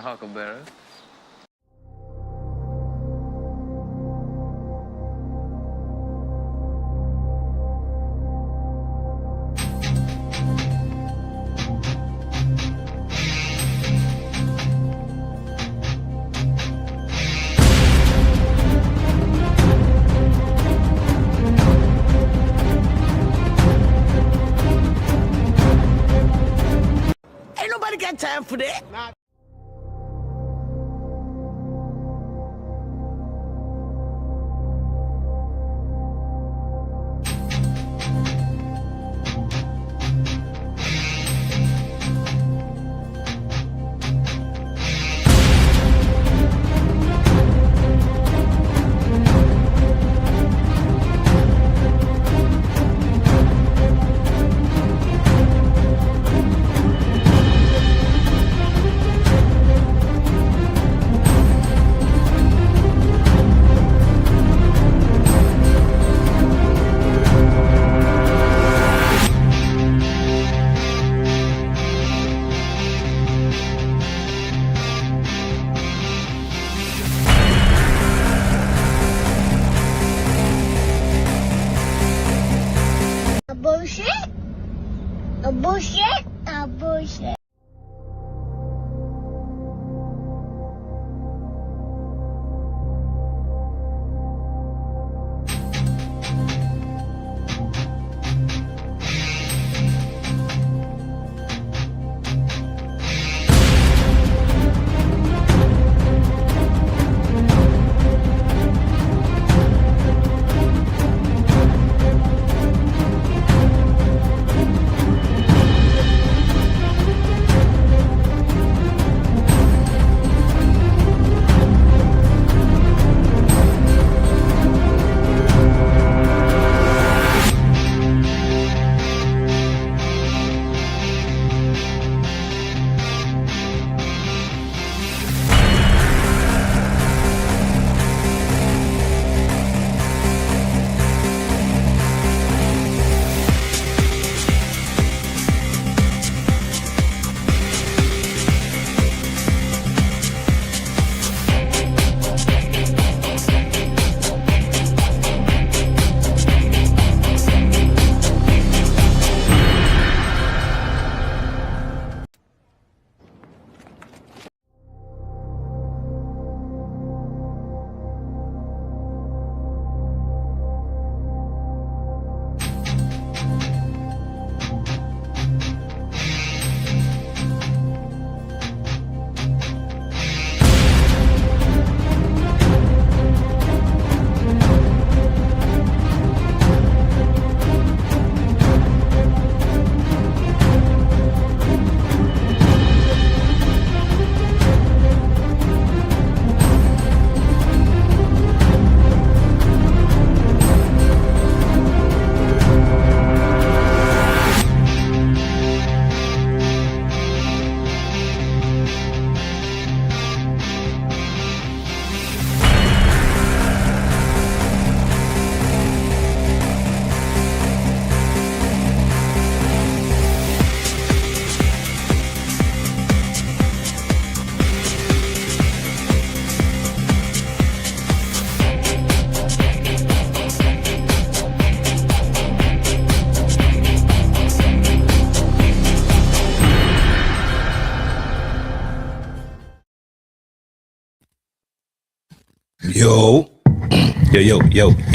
huckleberry. Ain't nobody got time for that. A bullshit? A bullshit? A bullshit.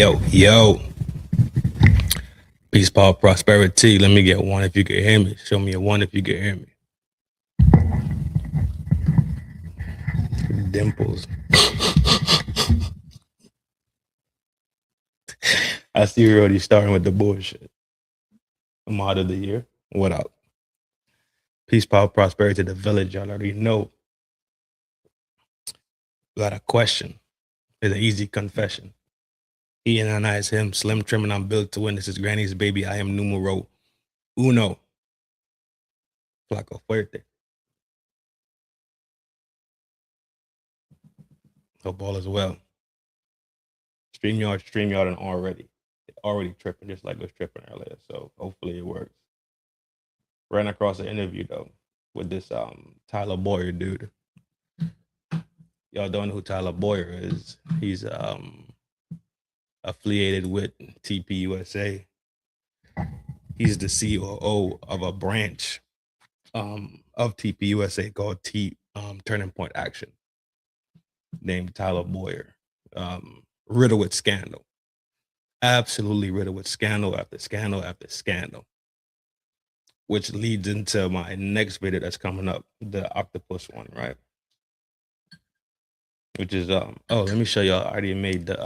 Yo. Yo. Peace, power, prosperity. Let me get one if you can hear me. Show me a one if you can hear me. Dimples. I see you're already starting with the bullshit. Mod of the year. What up? Peace, power, prosperity to the village. Y'all already know. Got a question. It's an easy confession. He and I is him, slim, trim, and I'm built to win. This is Granny's baby. I am numero uno. Flaco fuerte. Hope all is well. StreamYard, and already tripping, just like it was tripping earlier. So hopefully it works. Ran across an interview though with this Tyler Bowyer dude. y'all don't know who Tyler Bowyer is. He's affiliated with TPUSA. He's the COO of a branch of TPUSA called Turning Point Action, named Tyler Bowyer. Riddled with scandal, absolutely riddled with scandal after scandal after scandal, which leads into my next video that's coming up, the octopus one, right? Which is oh, let me show y'all. I already made the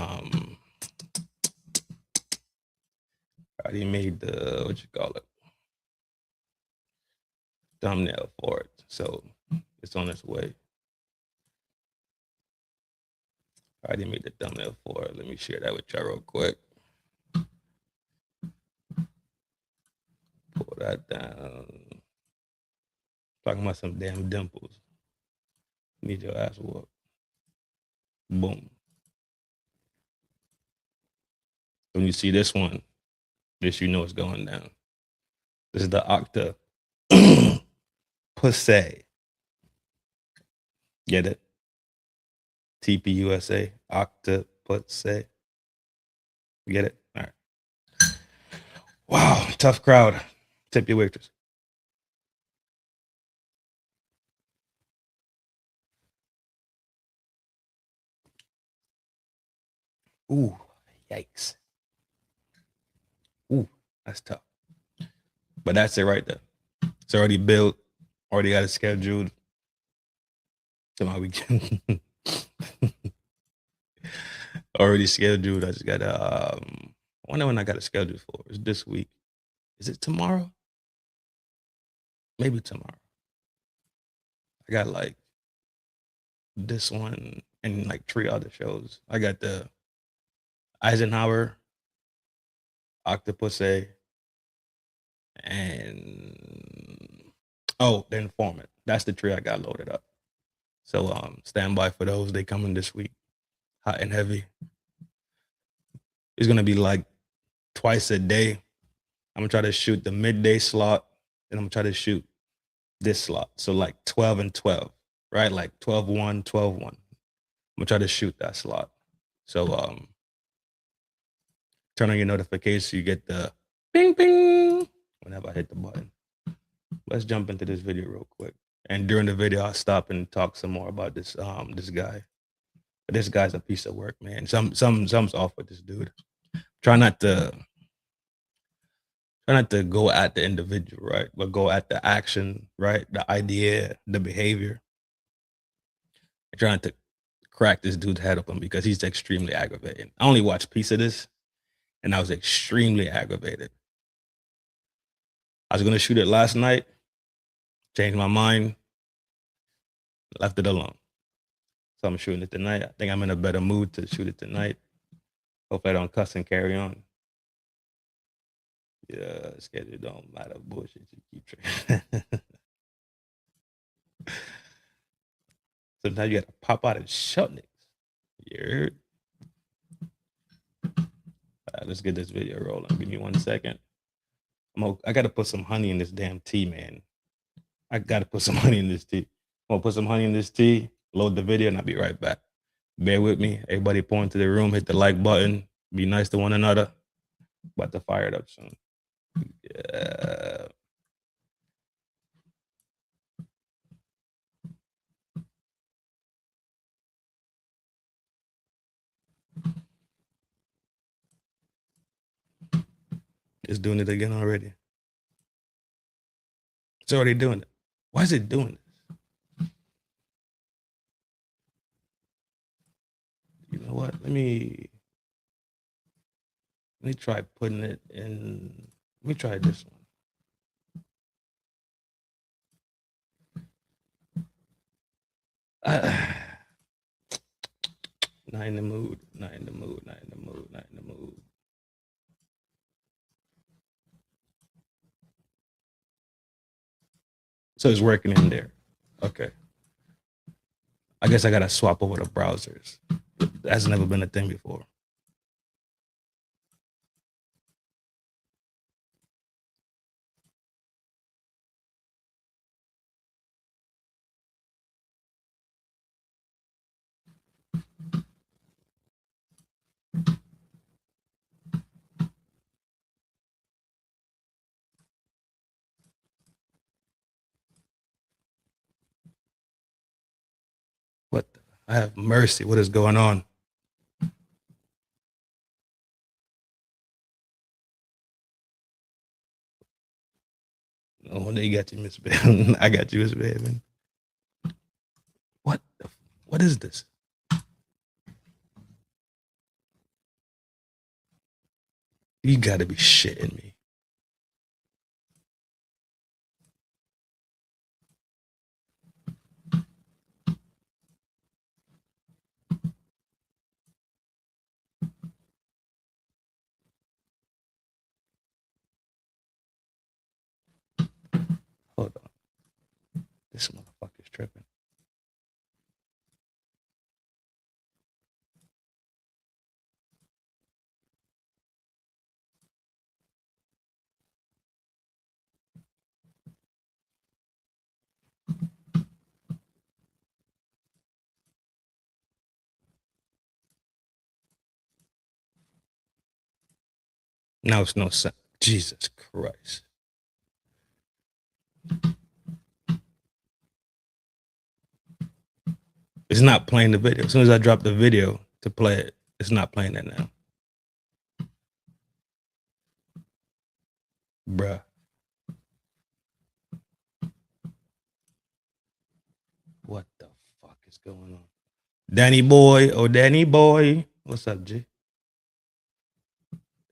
what you call it, thumbnail for it. So it's on its way. I already made the thumbnail for it. Let me share that with y'all real quick. Pull that down. Talking about some damn dimples. Need your ass whooped. Boom. When you see this one, this you know it's going down. This is the octopus. Get it? TPUSA, octopus. Get it? All right. Wow, tough crowd. Tip your waitress. Ooh, yikes. Ooh, that's tough. But that's it right there. It's already built, already got it scheduled. Tomorrow weekend. Already scheduled. I just got I wonder when I got it scheduled for. It's this week. Is it tomorrow? Maybe tomorrow. I got like this one and like 3 other shows. I got the Eisenhower, Octopus A, and the Informant. That's the 3 I got loaded up. So stand by for those. They coming this week, hot and heavy. It's gonna be like twice a day. I'm gonna try to shoot the midday slot, and I'm gonna try to shoot this slot. So like 12 and 12, right? Like 12-1, 12-1. I'm gonna try to shoot that slot. So turn on your notifications so you get the ping ping whenever I hit the button. Let's jump into this video real quick. And during the video, I'll stop and talk some more about this this guy. But this guy's a piece of work, man. Something's off with this dude. Try not to go at the individual, right? But go at the action, right? The idea, the behavior. I'm trying to crack this dude's head open because he's extremely aggravating. I only watched a piece of this, and I was extremely aggravated. I was gonna shoot it last night, changed my mind, left it alone. So I'm shooting it tonight. I think I'm in a better mood to shoot it tonight. Hope I don't cuss and carry on. Yeah, schedule don't matter. Bullshit, you keep trying. Sometimes you gotta pop out and shut niggas. You heard? Let's get this video rolling. Give me 1 second. I gotta put some honey in this damn tea, man. I gotta put some honey in this tea. I'm gonna put some honey in this tea, load the video, and I'll be right back. Bear with me. Everybody point to the room, hit the like button, be nice to one another. About to fire it up soon. Yeah. It's doing it again already. It's already doing it. Why is it doing this? You know what? Let me try putting it in. Let me try this one. Not in the mood. Not in the mood. Not in the mood. Not in the mood. So it's working in there. Okay. I guess I gotta swap over the browsers. That's never been a thing before. I have mercy. What is going on? Oh, they got you, Miss Bevan. I got you, Miss Bevan. What? What is this? You got to be shitting me. Hold on. This motherfucker's tripping. Now it's no sound. Jesus Christ. It's not playing the video. As soon as I drop the video to play it, it's not playing that now. Bruh. What the fuck is going on? Danny boy, oh Danny boy. What's up, G?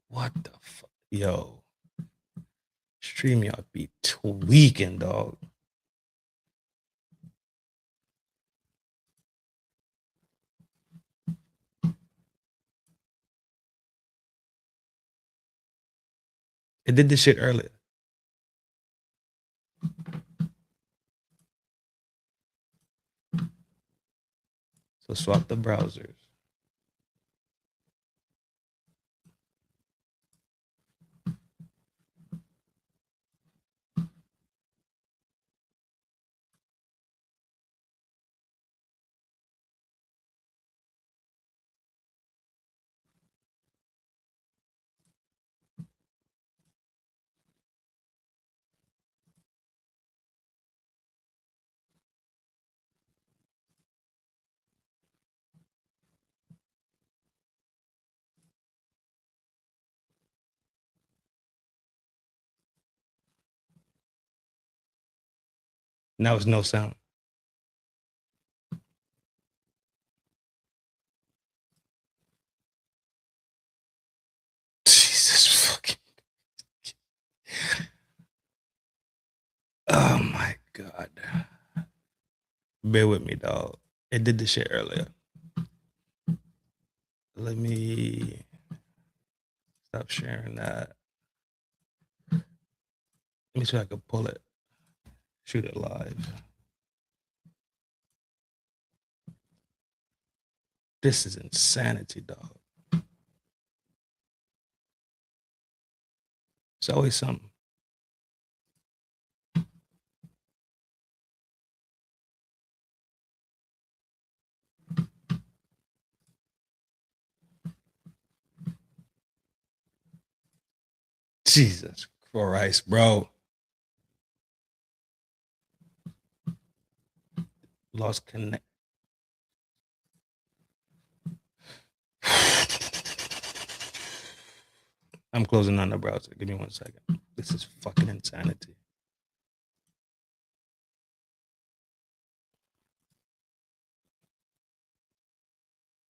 What the fuck? Yo. Stream y'all be tweaking, dog. It did this shit earlier. So swap the browsers. Now it's no sound. Jesus fucking. Oh my God. Bear with me, dog. It did this shit earlier. Let me stop sharing that. Let me see if I can pull it. Shoot it live. This is insanity, dog. It's always something. Jesus Christ, bro. Lost connect. I'm closing on the browser. Give me 1 second. This is fucking insanity.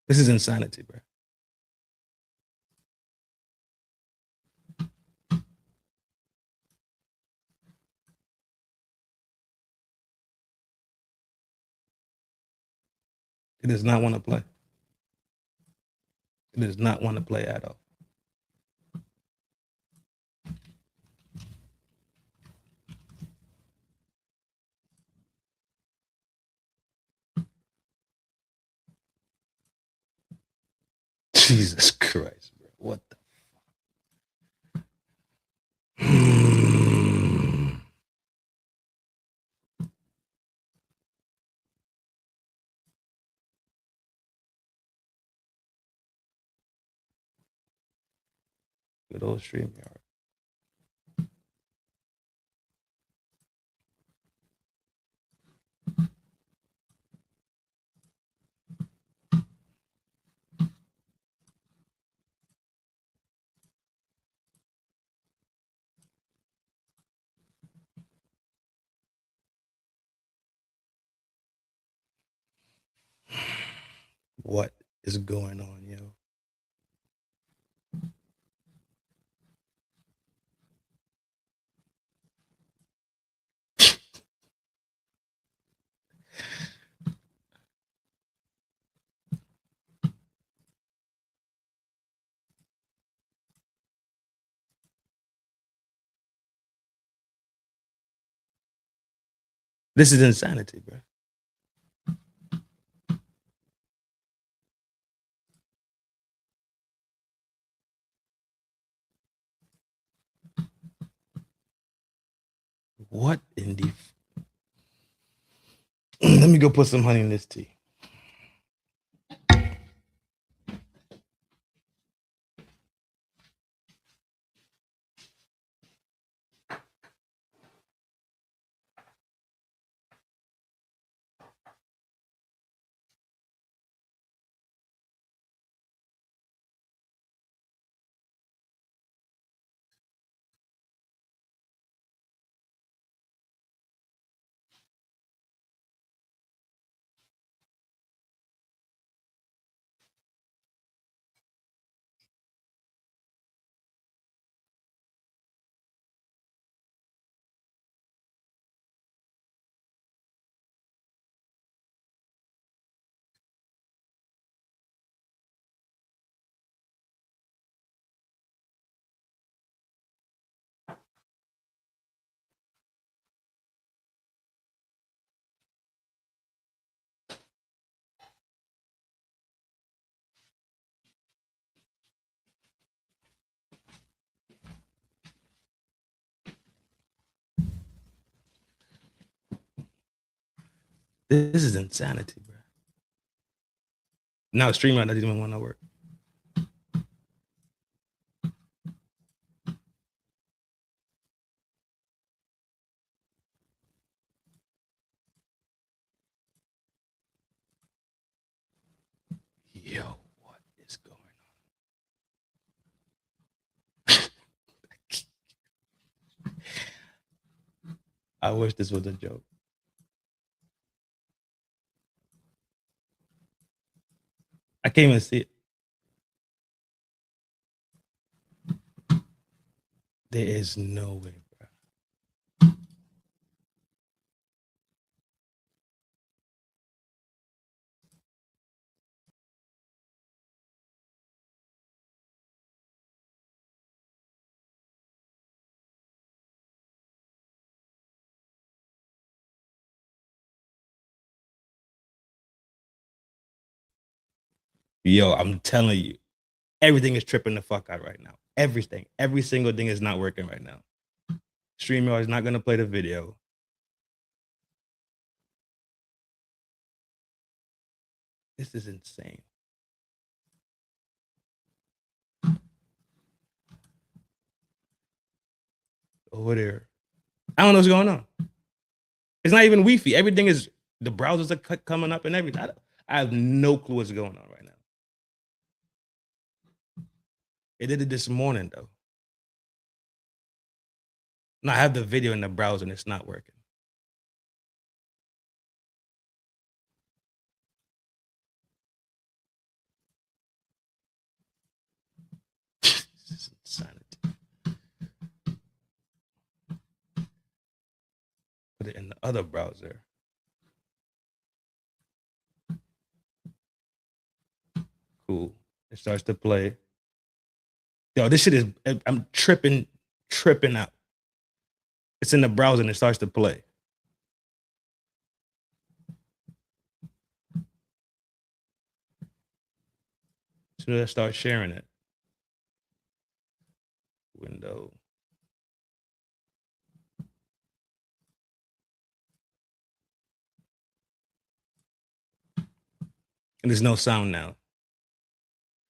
This is insanity, bro. It does not want to play. It does not want to play at all. Jesus Christ, bro. What the good old StreamYard. What is going on, yo? This is insanity, bro. What in the? Let me go put some honey in this tea. This is insanity, bro. Now StreamYard doesn't even want to work. Yo, what is going on? I wish this was a joke. I can't even see it. There is no way, bro. Yo, I'm telling you, everything is tripping the fuck out right now. Everything, every single thing is not working right now. StreamYard is not going to play the video. This is insane. Over there. I don't know what's going on. It's not even Wi-Fi. Everything is, the browsers are coming up and everything. I have no clue what's going on right now. It did it this morning, though. Now I have the video in the browser and it's not working. This is insanity. Put it in the other browser. Cool. It starts to play. Yo, this shit is, I'm tripping out. It's in the browser and it starts to play. So let's start sharing it. Window. And there's no sound now.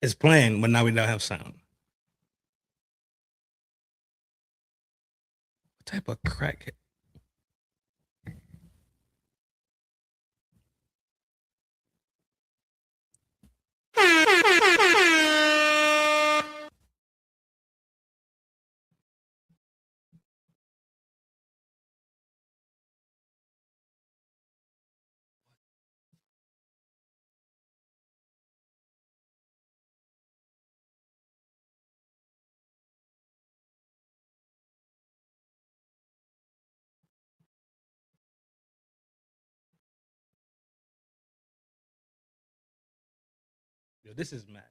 It's playing, but now we don't have sound. What type of crack? Yo, this is mad.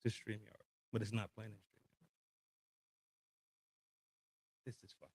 To StreamYard, but it's not playing in StreamYard. This is fucking.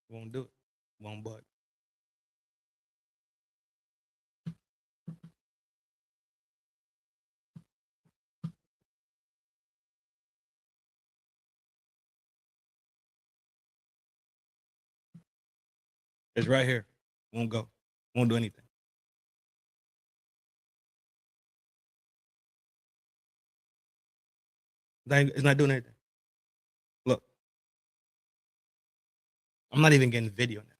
Won't do it. Won't budge. It's right here. Won't go. Won't do anything. It's not doing anything. Look, I'm not even getting video now.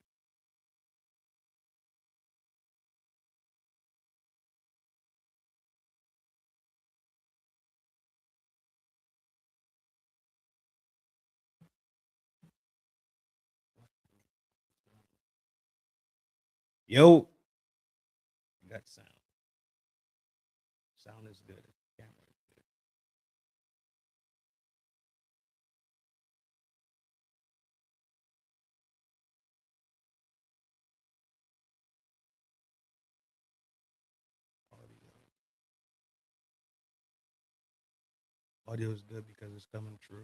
Yo, got sound. Sound is good. Camera is good. Audio. Audio is good because it's coming through.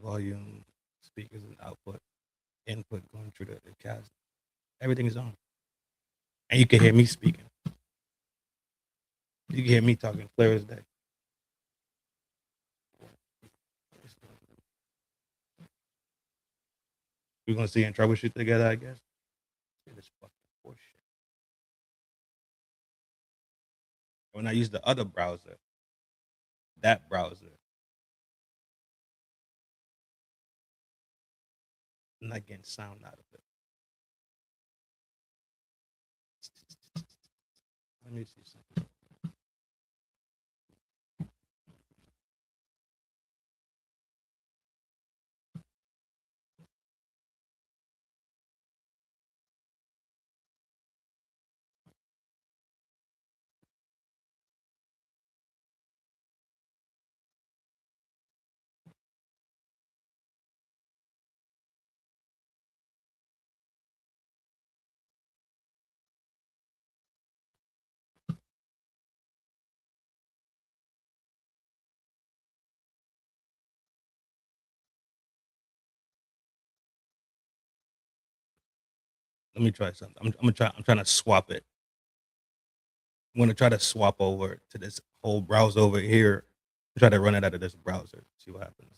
Volume, speakers and output, input going through the cast. Everything is on. And you can hear me speaking. You can hear me talking clear as day. We're gonna see and troubleshoot together, I guess. This fucking bullshit. When I use the other browser, that browser, I'm not getting sound out of it. Let me see something. Let me try something. I'm trying to swap it. I'm gonna try to swap over to this whole browser over here. Try to run it out of this browser. See what happens.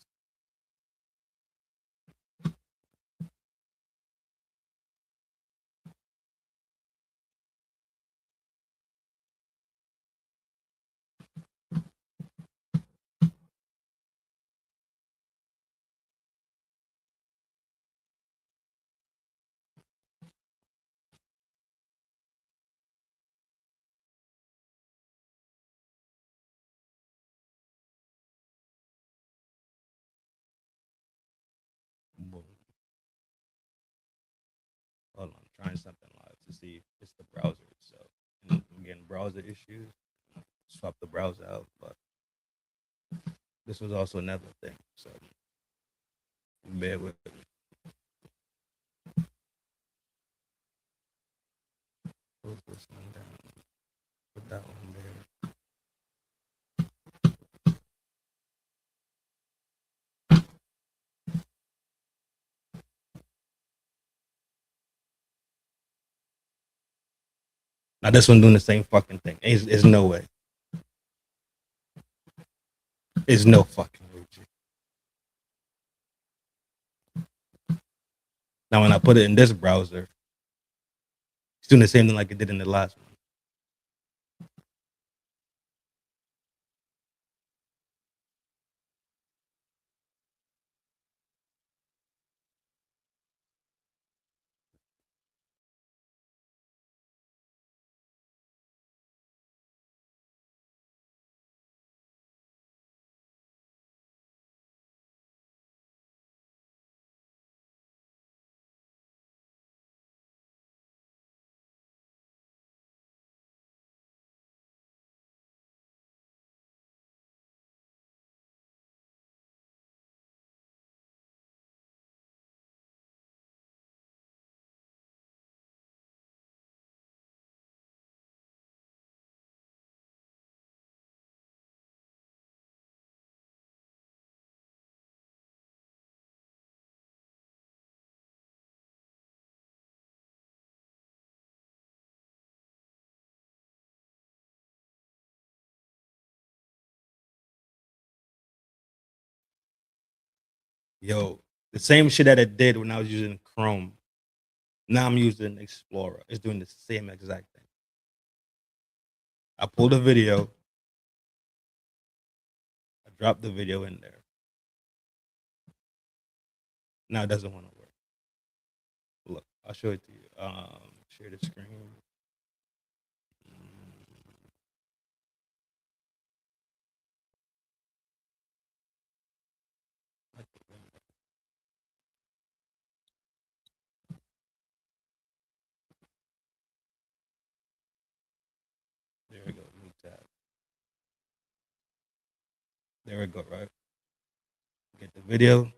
Boom. Hold on, I'm trying something live to see if it's the browser itself. And I'm getting browser issues. Swap the browser out, but This was also another thing. So bear with me. Close this one down. Put that one there. Now this one doing the same fucking thing. There's no way. There's no fucking way. Now when I put it in this browser, it's doing the same thing like it did in the last one. Yo, the same shit that it did when I was using Chrome. Now I'm using Explorer. It's doing the same exact thing. I pulled a video. I dropped the video in there. Now it doesn't want to work. Look, I'll show it to you. Share the screen. There we go. New tab. There we go. Right. Get the video.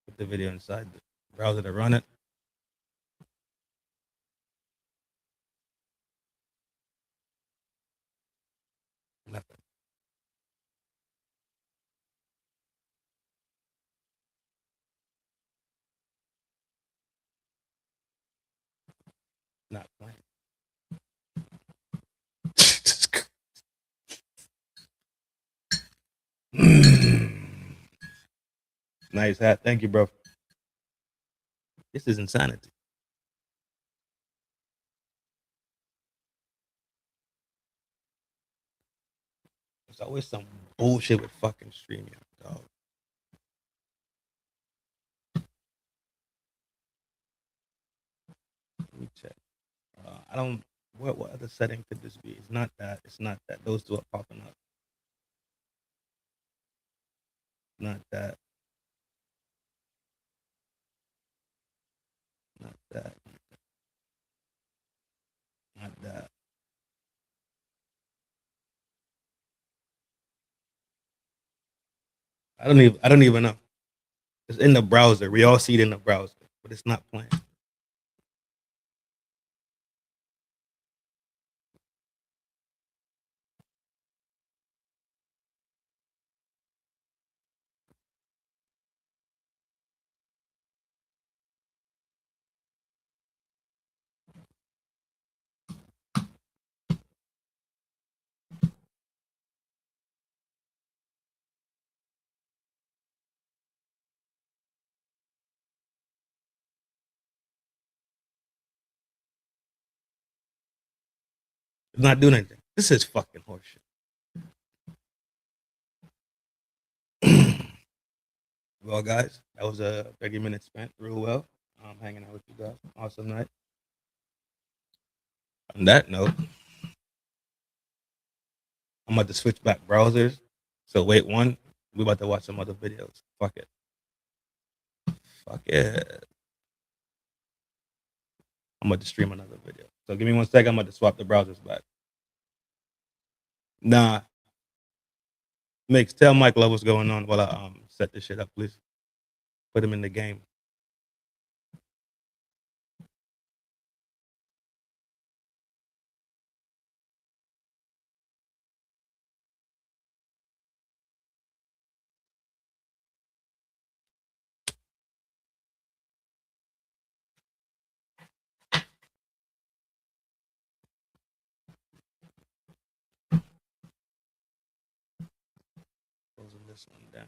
Put the video inside the browser to run it. Nothing. Not playing. Nice hat. Thank you, bro. This is insanity. There's always some bullshit with fucking streaming, dog. Let me check. I don't. What other setting could this be? It's not that. It's not that. Those two are popping up. Not that. Not that. Not that. I don't even know. It's in the browser. We all see it in the browser, but it's not playing. It's not doing anything. This is fucking horseshit. Well, guys, that was a 30 minutes spent real well. Hanging out with you guys. Awesome night. On that note, I'm about to switch back browsers. So wait, we about to watch some other videos. Fuck it. Fuck it. I'm about to stream another video. So give me 1 second. I'm about to swap the browsers back. Nah, Mix, tell Mike Love what's going on while I set this shit up, please. Put him in the game. Closing this one down.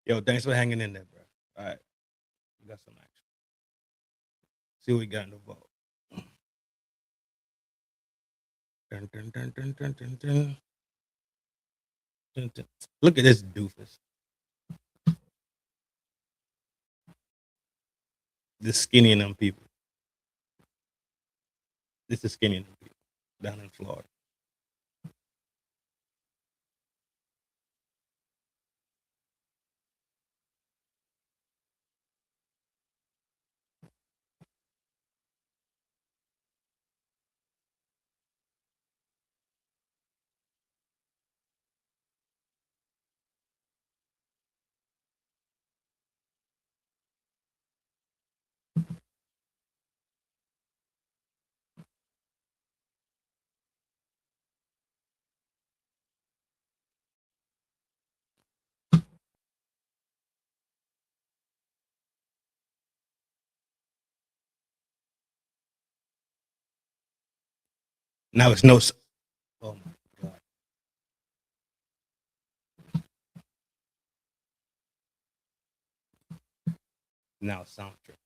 Yo, thanks for hanging in there, bro. All right, we got some action. See what we got in the vault. Dun, dun, dun, dun, dun, dun, dun. Dun, dun. Look at this doofus. This skinny and them people. This is skinny and them people down in Florida. Now it's no. Oh my god. Now sound trip.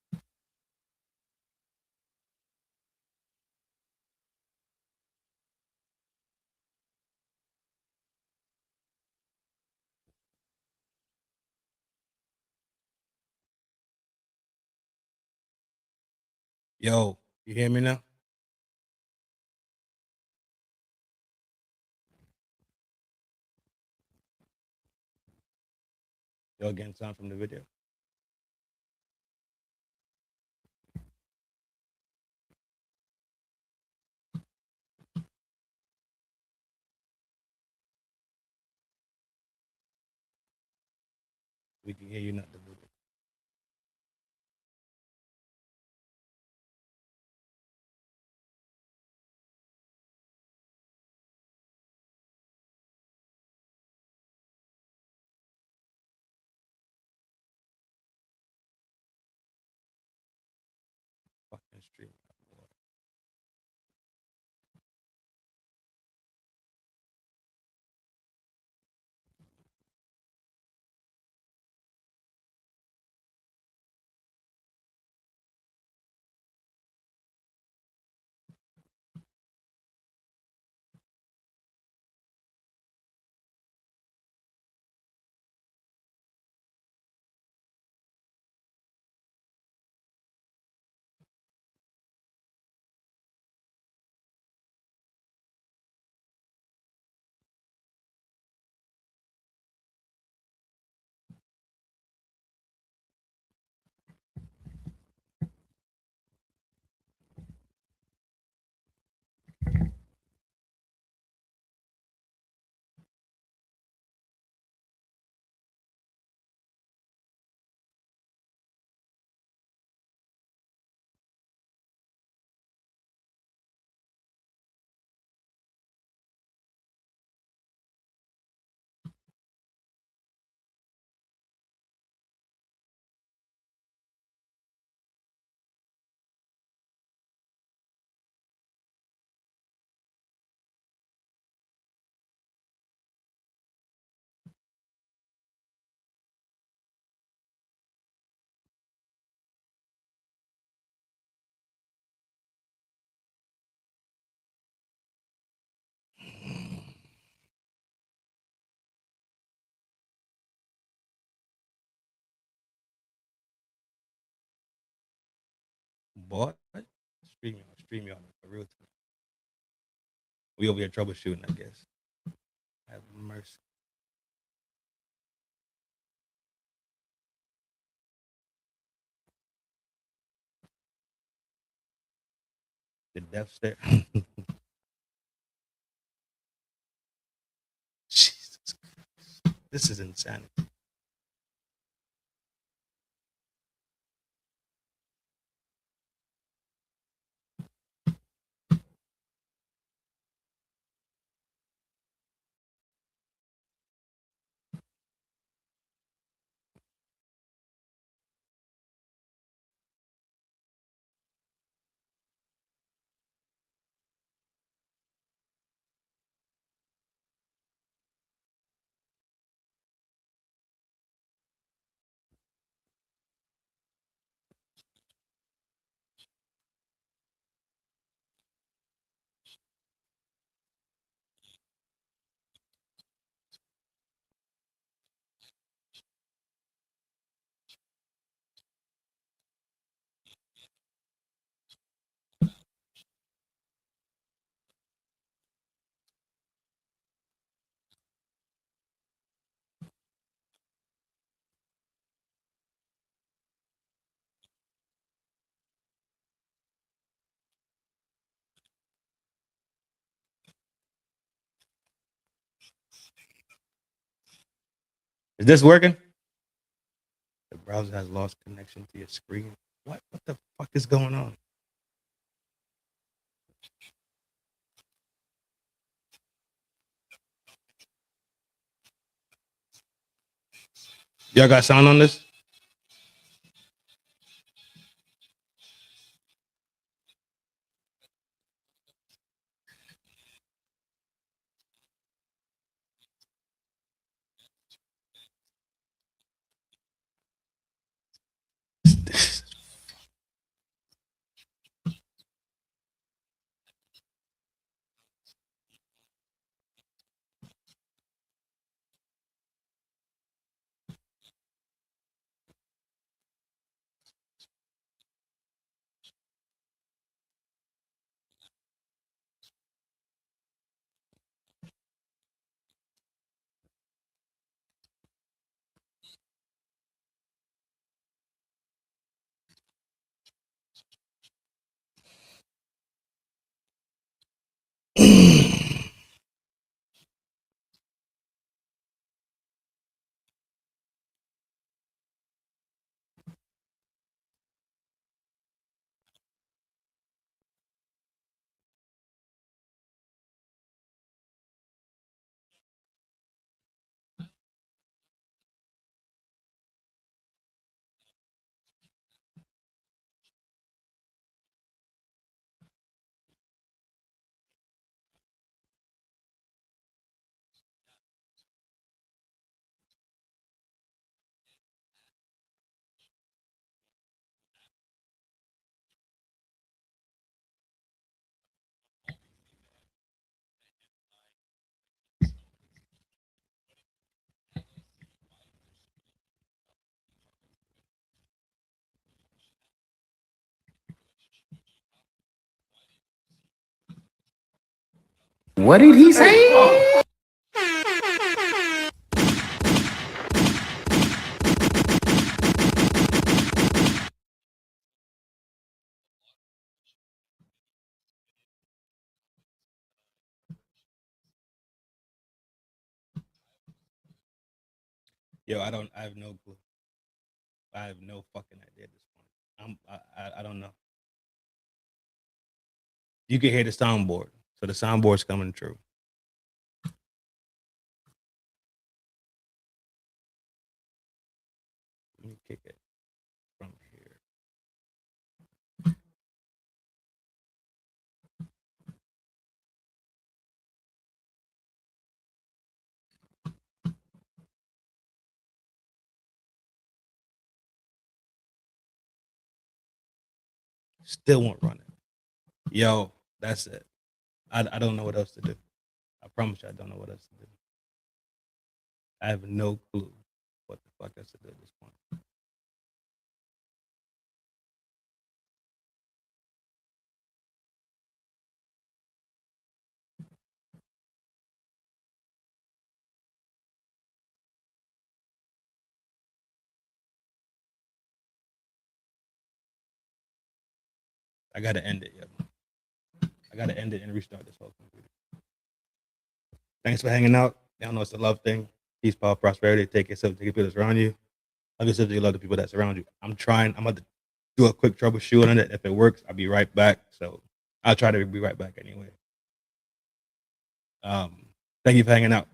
Yo, you hear me now? Y'all getting sound from the video? We can hear you, not the video. Fucking stream. Boy, stream y'all for real time. We over here troubleshooting, I guess. Have mercy. The death stare. Jesus Christ. This is insanity. Is this working? The browser has lost connection to your screen. What the fuck is going on? Y'all got sound on this? What did he say? Yo, I have no clue. I have no fucking idea at this point. I don't know. You can hear the soundboard, so the soundboard's coming true. Let me kick it from here. Still won't run it. Yo, that's it. I don't know what else to do. I promise you, I don't know what else to do. I have no clue what the fuck else to do at this point. I gotta end it, yo. I gotta end it and restart this whole computer. Thanks for hanging out. Y'all know it's a love thing. Peace, power, prosperity. Take yourself, take people that's around you. Love yourself, you love the people that's around you. I'm about to do a quick troubleshoot on it. If it works, I'll be right back. So I'll try to be right back anyway. Thank you for hanging out.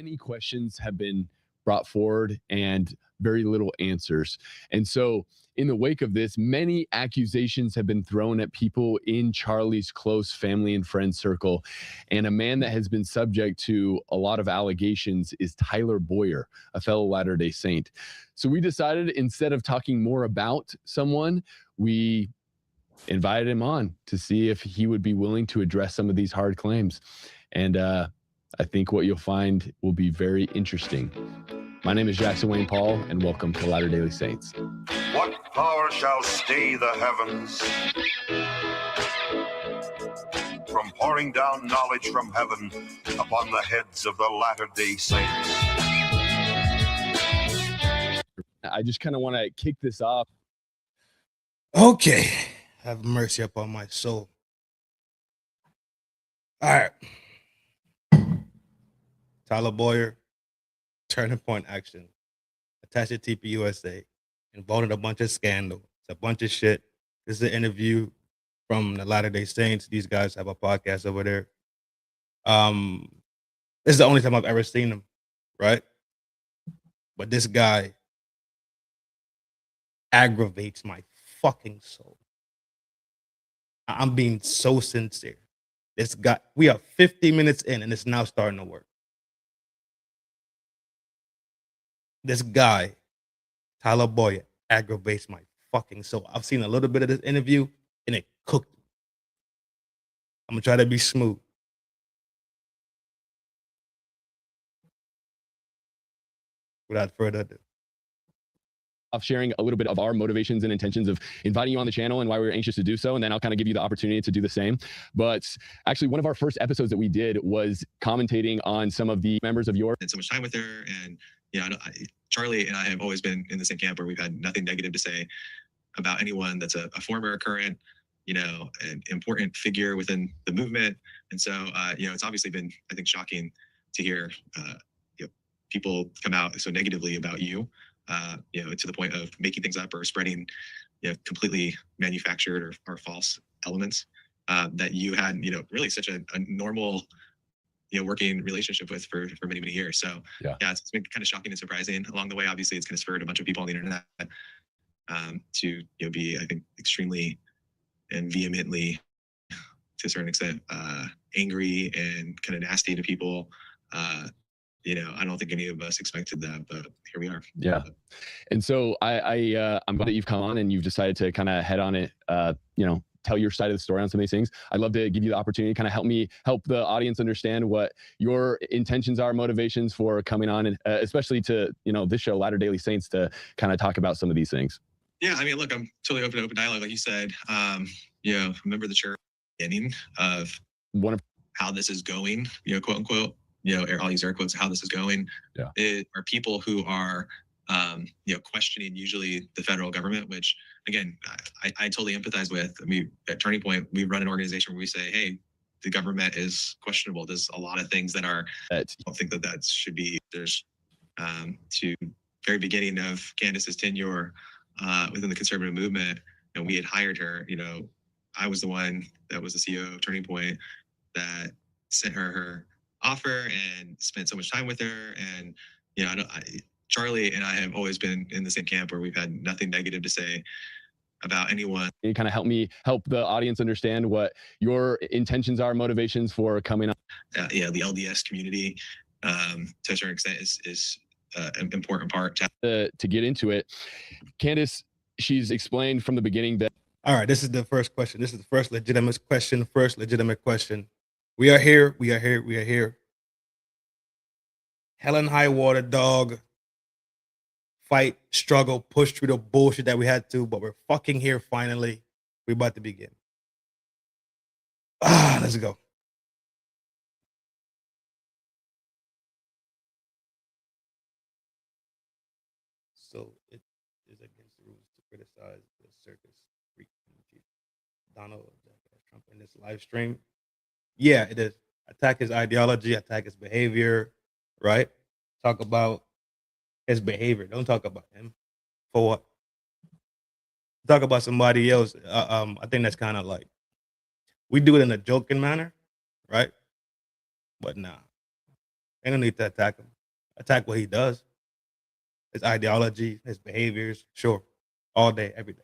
Many questions have been brought forward and very little answers. And so, in the wake of this, many accusations have been thrown at people in Charlie's close family and friend circle. And a man that has been subject to a lot of allegations is Tyler Bowyer, a fellow Latter-day Saint. So we decided, instead of talking more about someone, we invited him on to see if he would be willing to address some of these hard claims. And I think what you'll find will be very interesting. My name is Jackson Wayne Paul, and welcome to Latter-day Saints. What power shall stay the heavens from pouring down knowledge from heaven upon the heads of the Latter-day Saints? I just kind of want to kick this off. Okay. Have mercy upon my soul. All right. Tyler Bowyer, Turning Point Action, attached to TPUSA, involved in a bunch of scandal. It's a bunch of shit. This is an interview from the Latter-day Saints. These guys have a podcast over there. This is the only time I've ever seen them, right? But this guy aggravates my fucking soul. I'm being so sincere. This guy, we are 50 minutes in and it's now starting to work. This guy, Tyler Bowyer, aggravates my fucking soul. I've seen a little bit of this interview and it cooked me. I'm gonna try to be smooth. Without further ado. Of sharing a little bit of our motivations and intentions of inviting you on the channel and why we were anxious to do so. And then I'll kind of give you the opportunity to do the same. But actually, one of our first episodes that we did was commentating on some of the members of your... And so much time with her. And yeah, Charlie and I have always been in the same camp where we've had nothing negative to say about anyone that's a former, current, an important figure within the movement. And so, it's obviously been, I think, shocking to hear, people come out so negatively about you. To the point of making things up or spreading, completely manufactured or false elements that you had, really such a normal, working relationship with for many, many years. So yeah, it's been kind of shocking and surprising along the way. Obviously, it's kind of spurred a bunch of people on the internet to be, I think, extremely and vehemently, to a certain extent, angry and kind of nasty to people. I don't think any of us expected that, but here we are. Yeah. And so I'm glad that you've come on and you've decided to kind of head on it, tell your side of the story on some of these things. I'd love to give you the opportunity to kind of help the audience understand what your intentions are, motivations for coming on, and especially to, this show, Latter-day Saints, to kind of talk about some of these things. Yeah. I mean, look, I'm totally open to open dialogue. Like you said, remember the church beginning of one of how this is going, quote unquote, I'll use air quotes, how this is going, are people who are, questioning usually the federal government, which again, I totally empathize with. I mean, at Turning Point, we run an organization where we say, hey, the government is questionable. There's a lot of things that are, I don't think that should be. There's, to very beginning of Candace's tenure within the conservative movement, and we had hired her, I was the one that was the CEO of Turning Point that sent her offer and spent so much time with her. And Charlie and I have always been in the same camp where we've had nothing negative to say about anyone. You kind of help the audience understand what your intentions are, motivations for coming on. The LDS community, to a certain extent, is an important part to get into it. Candace, she's explained from the beginning that. All right, this is the first question. This is the first legitimate question. We are here. Hell and high water, dog. Fight, struggle, push through the bullshit that we had to, but we're fucking here finally. We're about to begin. Let's go. So it is against the rules to criticize the circus freak Donald Trump in this live stream. Yeah, it is. Attack his ideology, attack his behavior, right? Talk about his behavior. Don't talk about him. For what? Talk about somebody else. I think that's kind of like, we do it in a joking manner, right? But nah. Ain't no need to attack him. Attack what he does, his ideology, his behaviors. Sure, all day, every day.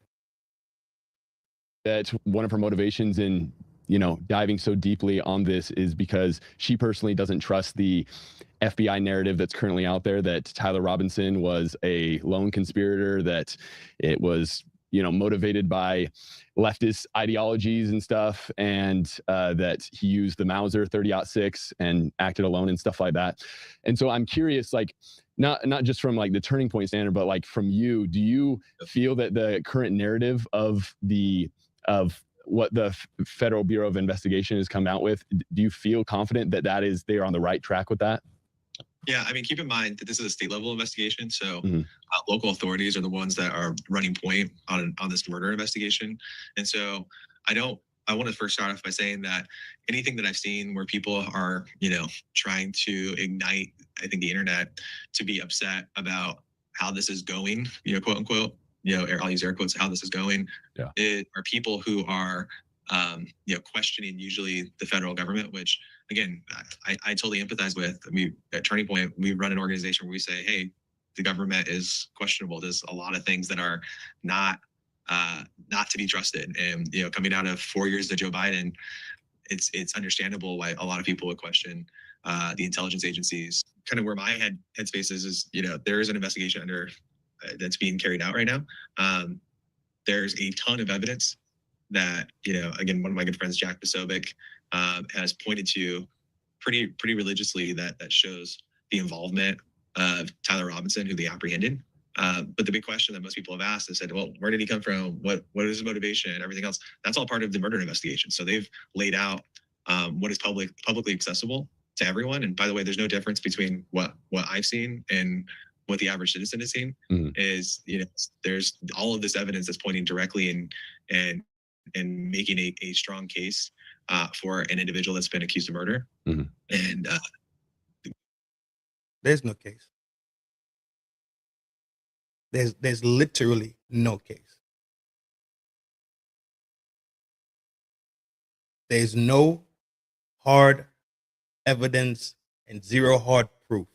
That one of her motivations in, diving so deeply on this is because she personally doesn't trust the FBI narrative that's currently out there that Tyler Robinson was a lone conspirator, that it was, motivated by leftist ideologies and stuff, and that he used the Mauser 30-06 and acted alone and stuff like that. And so I'm curious, like, not just from like the Turning Point standard, but like from you, do you feel that the current narrative of what the Federal Bureau of Investigation has come out with, do you feel confident that they're on the right track with that? Yeah, I mean, keep in mind that this is a state level investigation. So local authorities are the ones that are running point on this murder investigation. And so I want to first start off by saying that anything that I've seen where people are, trying to ignite, I think, the internet to be upset about how this is going, quote unquote, I'll use air quotes, how this is going, are people who are, questioning usually the federal government, which, again, I totally empathize with. At Turning Point, we run an organization where we say, hey, the government is questionable. There's a lot of things that are not to be trusted. And, coming out of 4 years of Joe Biden, it's understandable why a lot of people would question the intelligence agencies. Kind of where my headspace is, there is an investigation that's being carried out right now. There's a ton of evidence that, again, one of my good friends, Jack Posobiec, has pointed to pretty religiously that shows the involvement of Tyler Robinson, who they apprehended. But the big question that most people have asked is said, well, where did he come from? What is his motivation? Everything else. That's all part of the murder investigation. So they've laid out what is publicly accessible to everyone. And by the way, there's no difference between what I've seen and what the average citizen has seen. Is, there's all of this evidence that's pointing directly and making a strong case for an individual that's been accused of murder. And there's no case. There's literally no case. There's no hard evidence and zero hard proof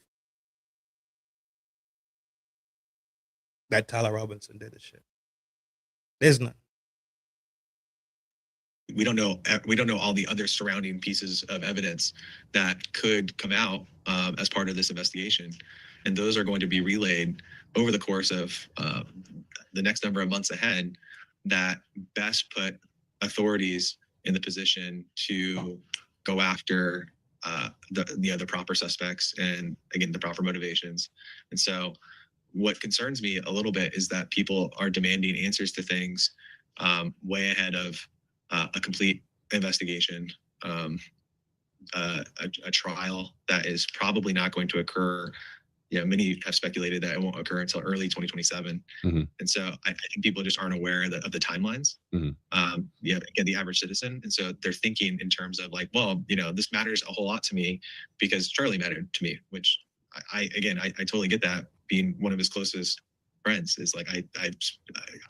that Tyler Robinson did this shit. There's none. We don't know all the other surrounding pieces of evidence that could come out as part of this investigation, and those are going to be relayed over the course of the next number of months ahead that best put authorities in the position to go after the proper suspects and, again, the proper motivations. And so what concerns me a little bit is that people are demanding answers to things way ahead of a complete investigation, a trial that is probably not going to occur. Many have speculated that it won't occur until early 2027. And so I think people just aren't aware of the timelines. Again, the average citizen. And so they're thinking in terms of like, well, this matters a whole lot to me because Charlie mattered to me, which I totally get that. Being one of his closest friends is like,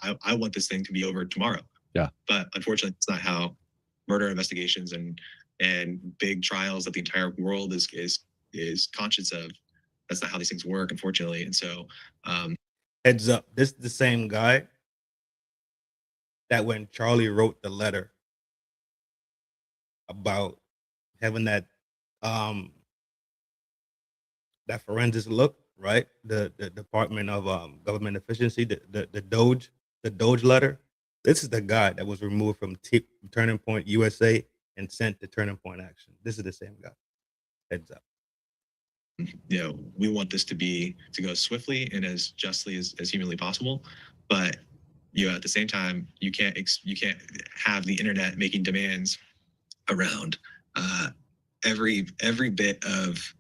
I want this thing to be over tomorrow. Yeah. But unfortunately, it's not how murder investigations and big trials that the entire world is conscious of. That's not how these things work, unfortunately. And so, heads up, this is the same guy that when Charlie wrote the letter about having that forensics look, right? The Department of Government Efficiency, the Doge letter. This is the guy that was removed from Turning Point USA and sent to Turning Point Action. This is the same guy. Heads up. We want this to go swiftly and as justly as humanly possible, but at the same time, you can't have the internet making demands around every bit of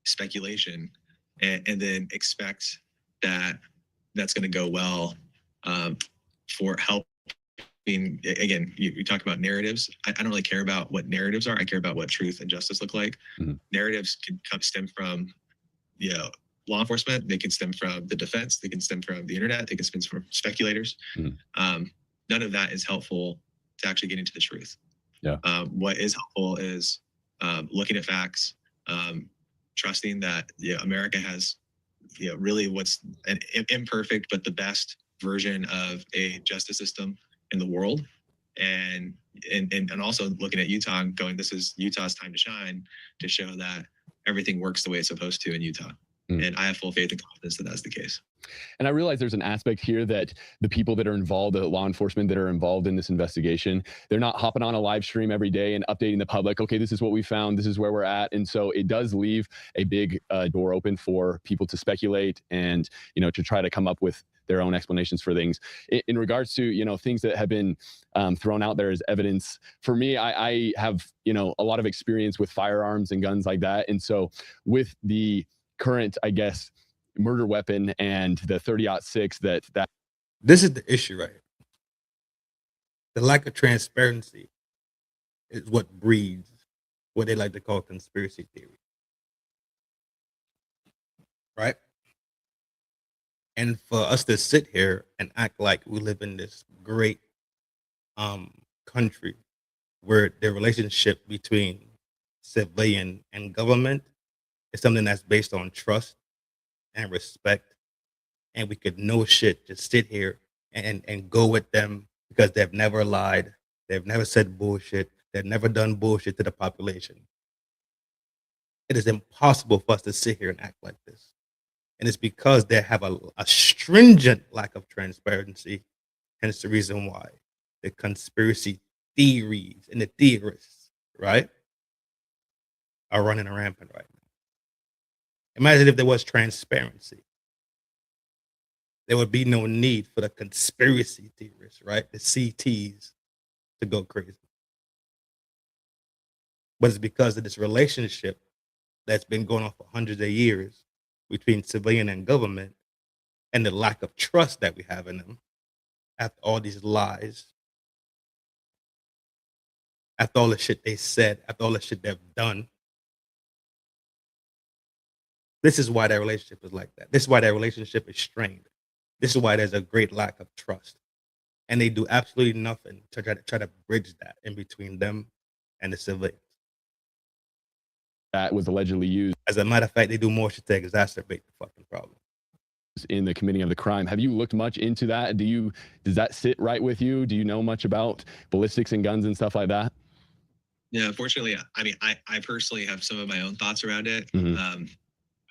speculation and then expect that that's going to go well for help. Again, you talk about narratives. I don't really care about what narratives are. I care about what truth and justice look like. Narratives can stem from, law enforcement. They can stem from the defense. They can stem from the internet. They can stem from speculators. None of that is helpful to actually getting to the truth. Yeah. What is helpful is looking at facts, trusting that America has really what's an imperfect but the best version of a justice system in the world, and also looking at Utah and going, this is Utah's time to shine, to show that everything works the way it's supposed to in Utah. And I have full faith and confidence that that's the case. And I realize there's an aspect here that the people that are involved, the law enforcement that are involved in this investigation, they're not hopping on a live stream every day and updating the public. Okay, this is what we found. This is where we're at. And so it does leave a big door open for people to speculate and, to try to come up with their own explanations for things. In regards to, things that have been thrown out there as evidence, for me, I have, a lot of experience with firearms and guns like that. And so with the current, I guess, murder weapon and the 30-06 that this is the issue, right? The lack of transparency is what breeds what they like to call conspiracy theory, right? And for us to sit here and act like we live in this great country where the relationship between civilian and government is something that's based on trust and respect, and we could no shit just sit here and go with them because they've never lied, they've never said bullshit, they've never done bullshit to the population. It is impossible for us to sit here and act like this. And it's because they have a stringent lack of transparency, hence the reason why the conspiracy theories and the theorists, right, are running rampant right now. Imagine if there was transparency. There would be no need for the conspiracy theorists, right, the CTs, to go crazy. But it's because of this relationship that's been going on for hundreds of years between civilian and government, and the lack of trust that we have in them after all these lies, after all the shit they said, after all the shit they've done. This is why that relationship is like that. This is why that relationship is strained. This is why there's a great lack of trust. And they do absolutely nothing to try to bridge that in between them and the civilians. That was allegedly used. As a matter of fact, they do more shit to exacerbate the fucking problem. In the committing of the crime. Have you looked much into that? Does that sit right with you? Do you know much about ballistics and guns and stuff like that? Yeah, unfortunately, I mean, I personally have some of my own thoughts around it.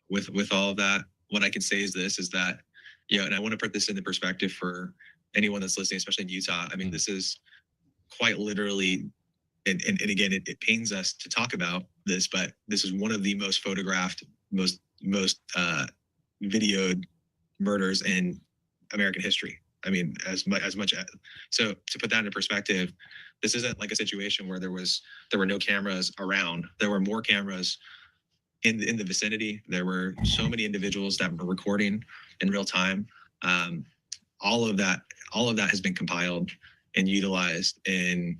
With all of that, what I can say is that, and I want to put this into perspective for anyone that's listening, especially in Utah. I mean, this is quite literally, and again, it pains us to talk about this, but this is one of the most photographed, most videoed murders in American history. I mean, as much. So to put that into perspective, this isn't like a situation where there were no cameras around. There were more cameras in the vicinity. There were so many individuals that were recording in real time. All of that has been compiled and utilized in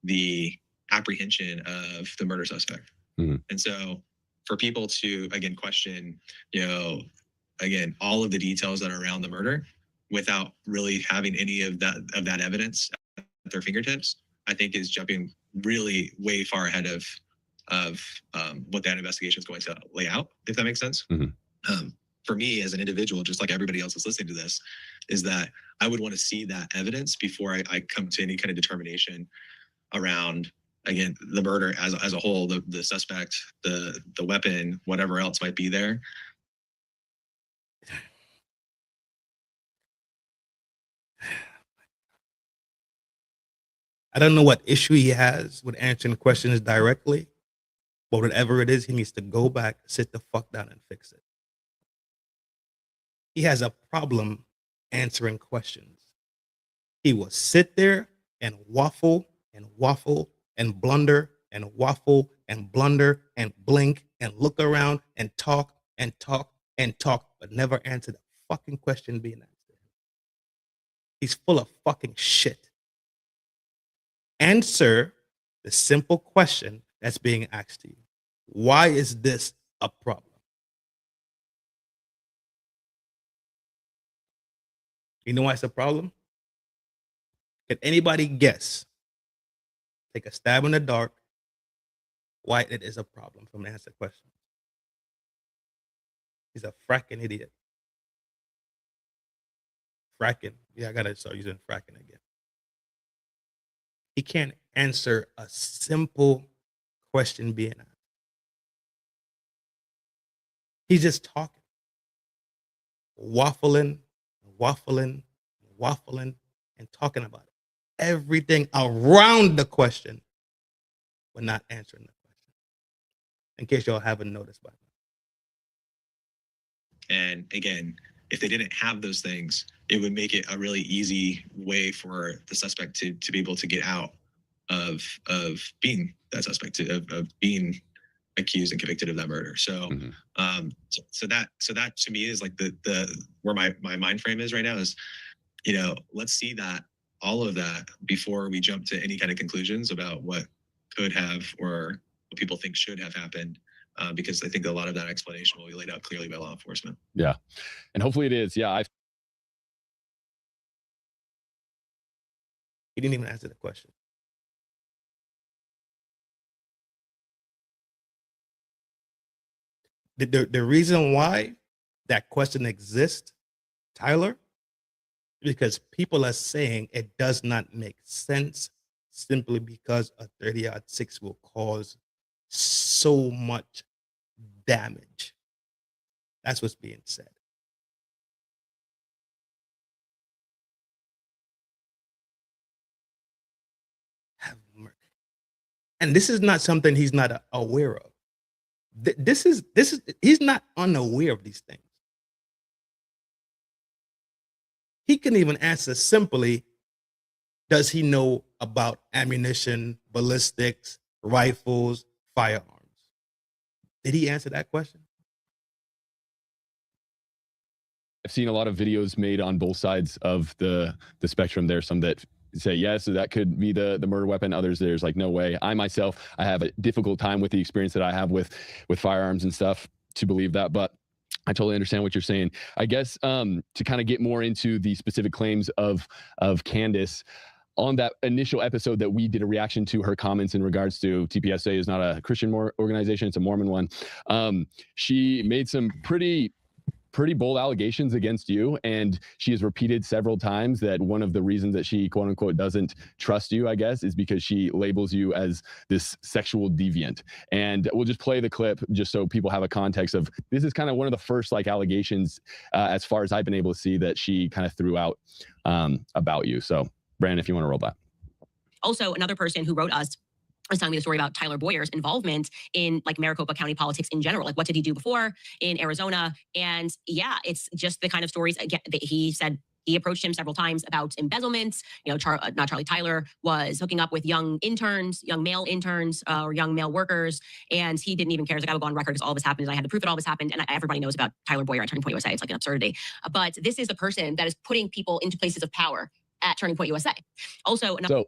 the apprehension of the murder suspect. And so for people to, again, question, again, all of the details that are around the murder without really having any of that evidence at their fingertips, I think is jumping really way far ahead of what that investigation is going to lay out, if that makes sense. For me as an individual, just like everybody else that's listening to this, is that I would want to see that evidence before I come to any kind of determination around, again, the murder as a whole, the suspect, the weapon, whatever else might be there. I don't know what issue he has with answering questions directly, but whatever it is, he needs to go back, sit the fuck down, and fix it. He has a problem answering questions. He will sit there and waffle and waffle and blunder and waffle and blunder and blink and look around and talk and talk and talk, but never answer the fucking question being asked. He's full of fucking shit. Answer the simple question that's being asked to you. Why is this a problem? You know why it's a problem? Can anybody guess? Take a stab in the dark why it is a problem from the answer question. He's a fracking idiot. Fracking. Yeah, I gotta start using fracking again. He can't answer a simple question being asked. He's just talking, waffling, waffling, waffling, and talking about it. Everything around the question, but not answering the question. In case y'all haven't noticed by now. And again, if they didn't have those things, it would make it a really easy way for the suspect to be able to get out of being that suspect, of being accused and convicted of that murder. So, so that to me is like the where my mind frame is right now is, let's see that all of that before we jump to any kind of conclusions about what could have or what people think should have happened. Because I think a lot of that explanation will be laid out clearly by law enforcement. Yeah. And hopefully it is. Yeah. He didn't even answer the question. The reason why that question exists, Tyler, because people are saying it does not make sense simply because a 30-06 will cause so much damage. That's what's being said. And this is not something he's not aware of. This is he's not unaware of these things. He can even answer simply, does he know about ammunition, ballistics, rifles, firearms? Did he answer that question? I've seen a lot of videos made on both sides of the spectrum. There's some that say yes, so that could be the murder weapon. Others, there's like, no way. I myself, I have a difficult time with the experience that I have with firearms and stuff to believe that, but I totally understand what you're saying. I guess to kind of get more into the specific claims of Candace, on that initial episode that we did a reaction to her comments in regards to TPUSA is not a Christian organization, it's a Mormon one. She made some pretty bold allegations against you, and she has repeated several times that one of the reasons that she quote unquote doesn't trust you, I guess, is because she labels you as this sexual deviant. And we'll just play the clip just so people have a context of this. Is kind of one of the first like allegations as far as I've been able to see that she kind of threw out about you. So Brandon, if you want to roll that. Also, another person who wrote us was telling me the story about Tyler Bowyer's involvement in like Maricopa County politics in general. Like, what did he do before in Arizona? And yeah, it's just the kind of stories again that he said. He approached him several times about embezzlements. Not Charlie, Tyler was hooking up with young interns, young male interns or young male workers. And he didn't even care. He's like, I will go on record because all this happened. And I had to prove that all this happened. And everybody knows about Tyler Bowyer at Turning Point USA. It's like an absurdity. But this is the person that is putting people into places of power at Turning Point USA. Also, so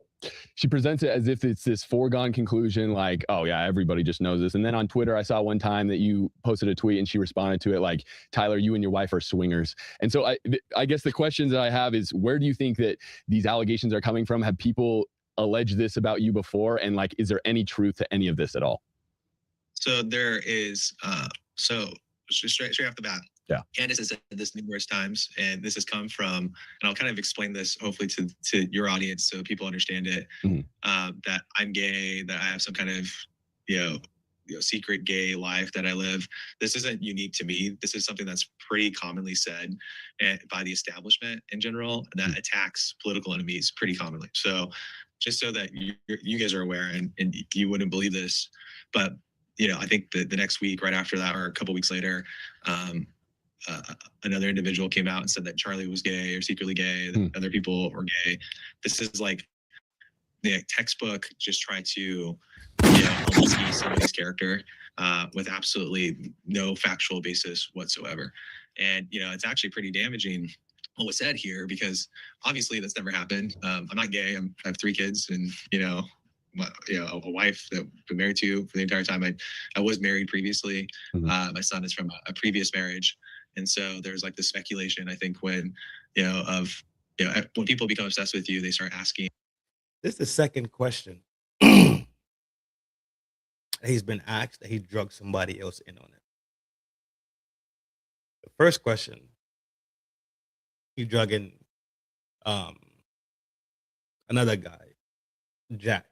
she presents it as if it's this foregone conclusion, like, oh yeah, everybody just knows this. And then on Twitter, I saw one time that you posted a tweet and she responded to it like, Tyler, you and your wife are swingers. And so I guess the questions that I have is, where do you think that these allegations are coming from? Have people alleged this about you before? And like, is there any truth to any of this at all? So there is, so straight off the bat, yeah, Candace has said this numerous times, and this has come from, and I'll kind of explain this hopefully to your audience so people understand it, that I'm gay, that I have some kind of, secret gay life that I live. This isn't unique to me. This is something that's pretty commonly said by the establishment in general that attacks political enemies pretty commonly. So just so that you guys are aware, and you wouldn't believe this, but I think the next week, right after that, or a couple weeks later, another individual came out and said that Charlie was gay or secretly gay, that other people were gay. This is like the textbook, just try to almost see somebody's character with absolutely no factual basis whatsoever. And it's actually pretty damaging what was said here, because obviously that's never happened. I'm not gay. I have 3 kids, and a wife that I've been married to for the entire time. I was married previously. My son is from a previous marriage. And so there's like the speculation, I think, when, when people become obsessed with you, they start asking. This is the second question he's been asked that he drugged somebody else in on it. first question, you drug in another guy, Jack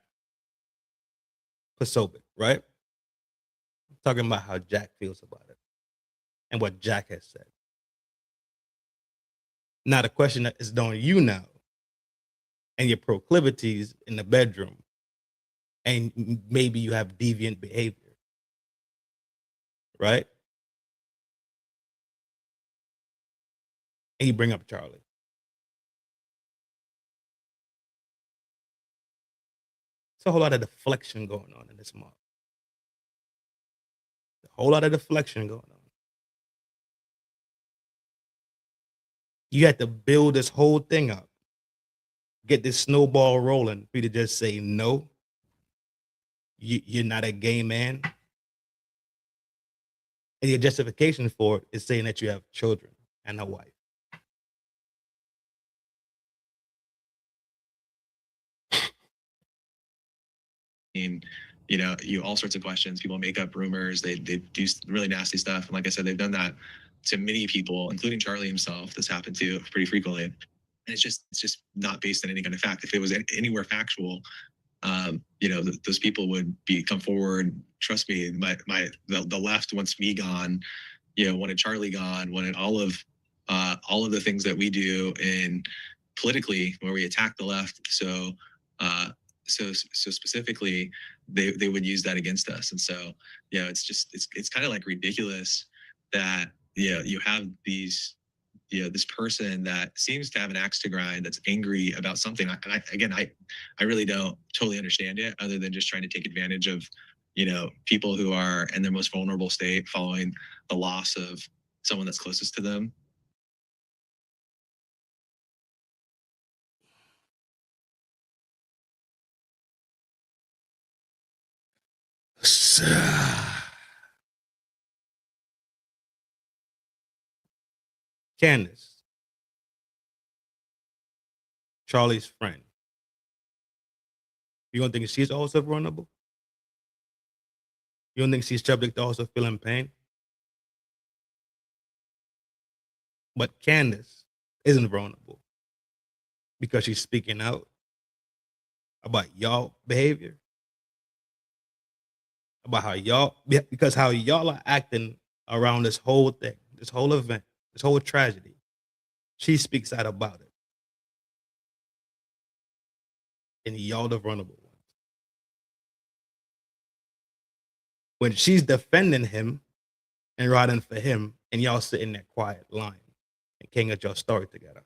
Posobiec, right? Talking about how Jack feels about it and what Jack has said. Now the question that is on you now and your proclivities in the bedroom, and maybe you have deviant behavior, right? And you bring up Charlie. It's a whole lot of deflection going on in this month. A whole lot of deflection going on. You had to build this whole thing up, get this snowball rolling for you to just say, no, you're not a gay man. And your justification for it is saying that you have children and a wife. You know, all sorts of questions. People make up rumors. They do really nasty stuff. And like I said, they've done that to many people, including Charlie himself. This happened to pretty frequently. And it's just not based on any kind of fact. If it was anywhere factual, you know, those people would come forward. Trust me, the left wants me gone. You know, wanted Charlie gone. Wanted all of the things that we do in politically, where we attack the left. So specifically, they would use that against us. And so, you know, it's kind of like ridiculous that, you know, you have these, you know, this person that seems to have an axe to grind, that's angry about something. I really don't totally understand it, other than just trying to take advantage of, you know, people who are in their most vulnerable state following the loss of someone that's closest to them. Candace, Charlie's friend. You don't think she's also vulnerable? You don't think she's subject to also feeling pain? But Candace isn't vulnerable because she's speaking out about y'all behavior, about how y'all are acting around this whole thing, this whole event, this whole tragedy. She speaks out about it. And y'all the vulnerable ones. When she's defending him and riding for him, and y'all sitting there quiet, lying, and can't get your story together.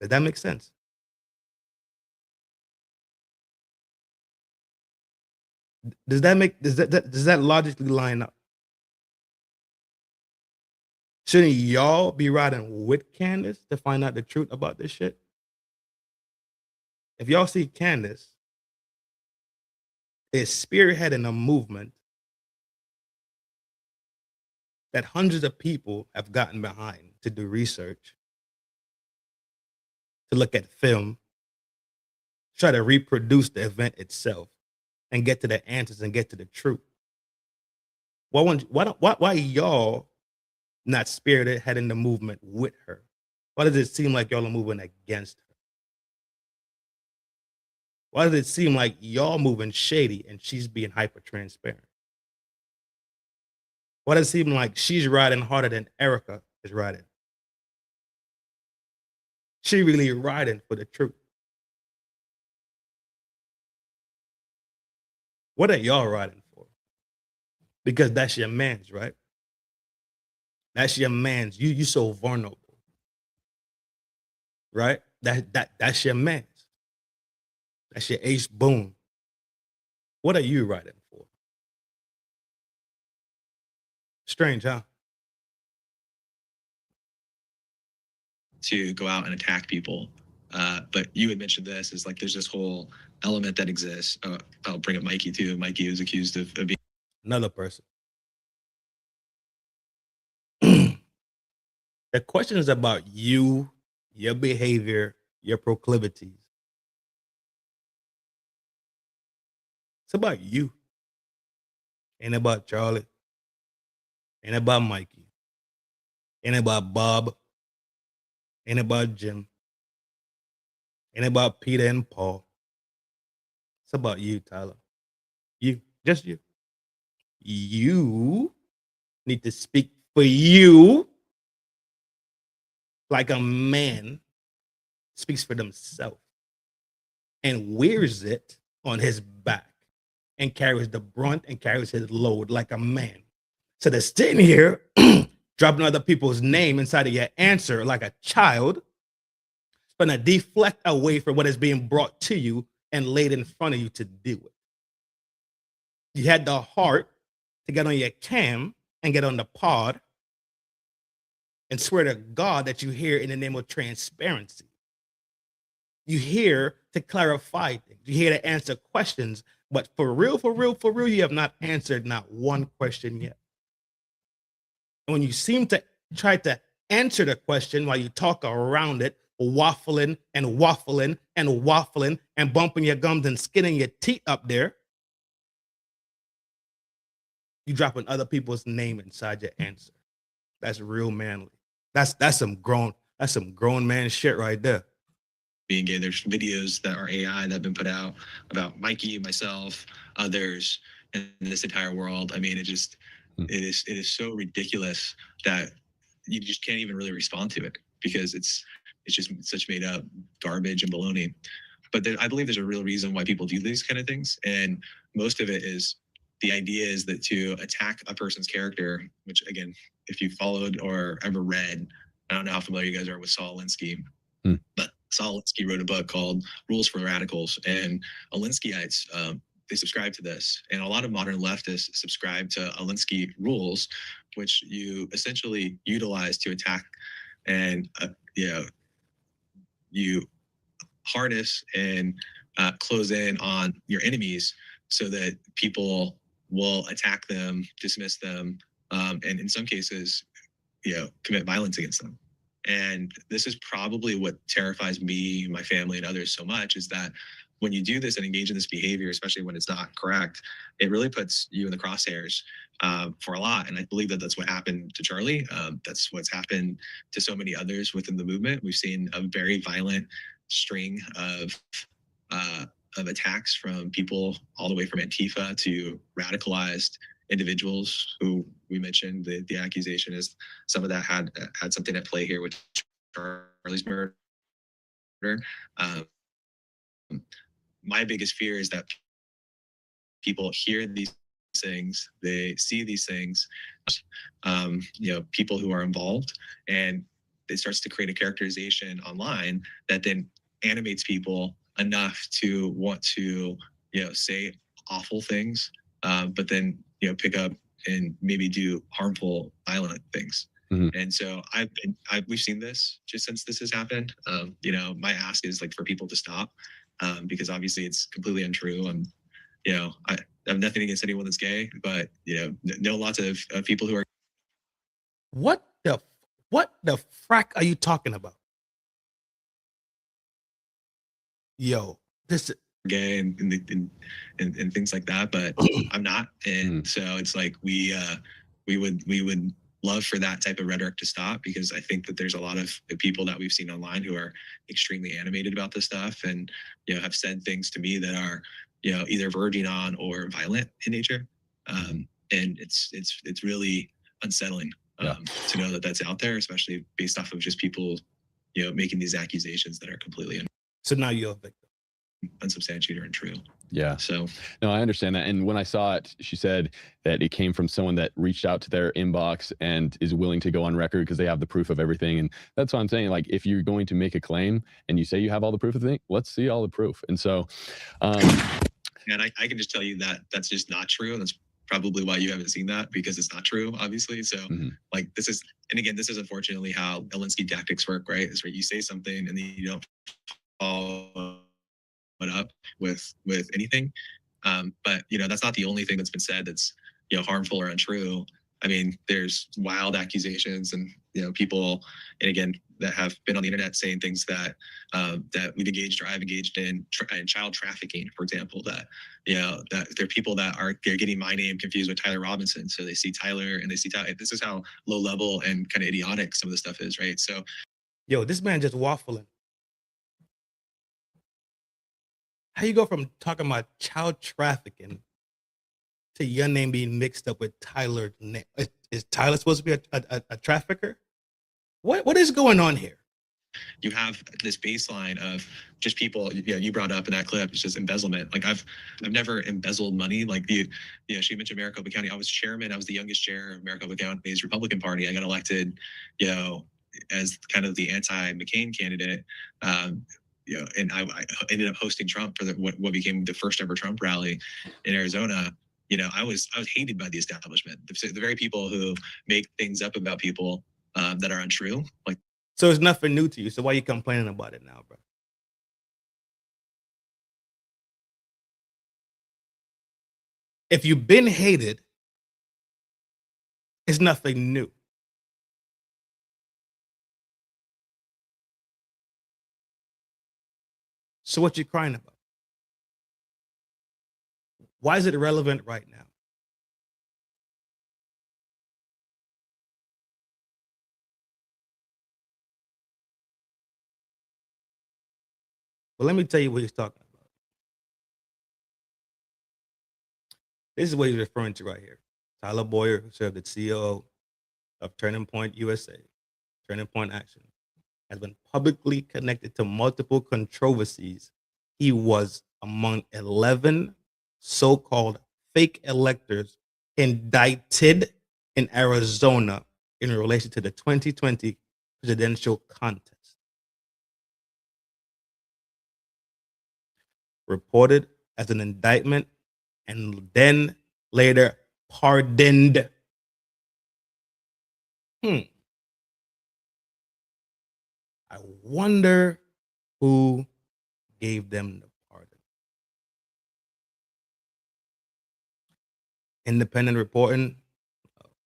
Does that make sense? Does that logically line up? Shouldn't y'all be riding with Candace to find out the truth about this shit? If y'all see Candace is spearheading a movement that hundreds of people have gotten behind to do research, to look at film, try to reproduce the event itself, and get to the answers and get to the truth. Why y'all not spearheading the movement with her? Why does it seem like y'all are moving against her? Why does it seem like y'all moving shady and she's being hyper transparent? Why does it seem like she's riding harder than Erica is riding? She really riding for the truth. What are y'all riding for? Because that's your man's, right? That's your man's. You so vulnerable, right? That's your man's. That's your ace boom. What are you riding for? Strange, huh? To go out and attack people. But you had mentioned this, is like there's this whole element that exists. I'll bring up Mikey too. Mikey was accused of being another person. The question is about you, your behavior, your proclivities. It's about you. Ain't about Charlie. Ain't about Mikey. Ain't about Bob. Ain't about Jim. Ain't about Peter and Paul. It's about you, Tyler. You, just you. You need to speak for you like a man speaks for themselves and wears it on his back and carries the brunt and carries his load like a man. So they're sitting here dropping other people's name inside of your answer like a child, trying to deflect away from what is being brought to you and laid in front of you to do it. You had the heart to get on your cam and get on the pod and swear to God that you hear in the name of transparency. You hear to clarify things. You hear to answer questions, but for real, you have not answered not one question yet. And when you seem to try to answer the question while you talk around it, waffling and bumping your gums and skinning your teeth up there, you dropping other people's name inside your answer. That's real manly. That's some grown man shit right there. Being gay, there's videos that are AI that have been put out about Mikey, myself, others in this entire world. I mean, it is so ridiculous that you just can't even really respond to it because it's just such made up garbage and baloney. But I believe there's a real reason why people do these kind of things, and most of it is the idea is that to attack a person's character, which again, if you followed or ever read, I don't know how familiar you guys are with Saul Alinsky, but Saul Alinsky wrote a book called Rules for Radicals, and Alinskyites, they subscribe to this. And a lot of modern leftists subscribe to Alinsky rules, which you essentially utilize to attack and, you harness and close in on your enemies so that people will attack them, dismiss them, and in some cases, commit violence against them. And this is probably what terrifies me, my family, and others so much is that when you do this and engage in this behavior, especially when it's not correct, it really puts you in the crosshairs for a lot. And I believe that that's what happened to Charlie. That's what's happened to so many others within the movement. We've seen a very violent string of attacks from people all the way from Antifa to radicalized individuals who we mentioned. The accusation is some of that had something at play here with Charlie's murder. My biggest fear is that people hear these things, they see these things, people who are involved, and it starts to create a characterization online that then animates people enough to want to, say awful things, but then, pick up and maybe do harmful, violent things. Mm-hmm. And so we've seen this just since this has happened. My ask is like for people to stop, because obviously it's completely untrue. I have nothing against anyone that's gay, but know lots of people who are. What the frack are you talking about? Yo, this gay and things like that, but I'm not, and so it's like we would love for that type of rhetoric to stop, because I think that there's a lot of people that we've seen online who are extremely animated about this stuff and have said things to me that are either verging on or violent in nature, and it's really unsettling to know that that's out there, especially based off of just people making these accusations that are completely so now you're a victim, unsubstantiated or untrue. Yeah. So no, I understand that. And when I saw it, she said that it came from someone that reached out to their inbox and is willing to go on record because they have the proof of everything. And that's what I'm saying. Like, if you're going to make a claim and you say you have all the proof of the thing, let's see all the proof. And so, and I can just tell you that that's just not true. And that's probably why you haven't seen that, because it's not true, obviously. So like this is unfortunately how Alinsky tactics work, right? Is where you say something and then you don't follow it up with anything. But that's not the only thing that's been said that's harmful or untrue. I mean, there's wild accusations and, people, and again, that have been on the internet saying things that that we've engaged or I've engaged in child trafficking, for example, that, that there are people that they're getting my name confused with Tyler Robinson. So they see Tyler and they see Tyler. This is how low level and kind of idiotic some of this stuff is, right? So, Yo, this man just waffling. How you go from talking about child trafficking to your name being mixed up with Tyler's name? Is Tyler supposed to be a trafficker? What is going on here? you have this baseline of just people, you brought up in that clip, it's just embezzlement. Like I've never embezzled money. Like she mentioned Maricopa County. I was chairman. I was the youngest chair of Maricopa County's Republican Party. I got elected, as kind of the anti-McCain candidate. And I ended up hosting Trump for what became the first ever Trump rally in Arizona. I was hated by the establishment, the very people who make things up about people that are untrue. Like, so it's nothing new to you. So why are you complaining about it now, bro? If you've been hated, it's nothing new. So what you crying about? Why is it relevant right now? Well, let me tell you what he's talking about. This is what he's referring to right here. Tyler Bowyer, who served as CEO of Turning Point USA, Turning Point Action, has been publicly connected to multiple controversies. He was among 11 so-called fake electors indicted in Arizona in relation to the 2020 presidential contest. Reported as an indictment and then later pardoned. I wonder who gave them the pardon. Independent reporting.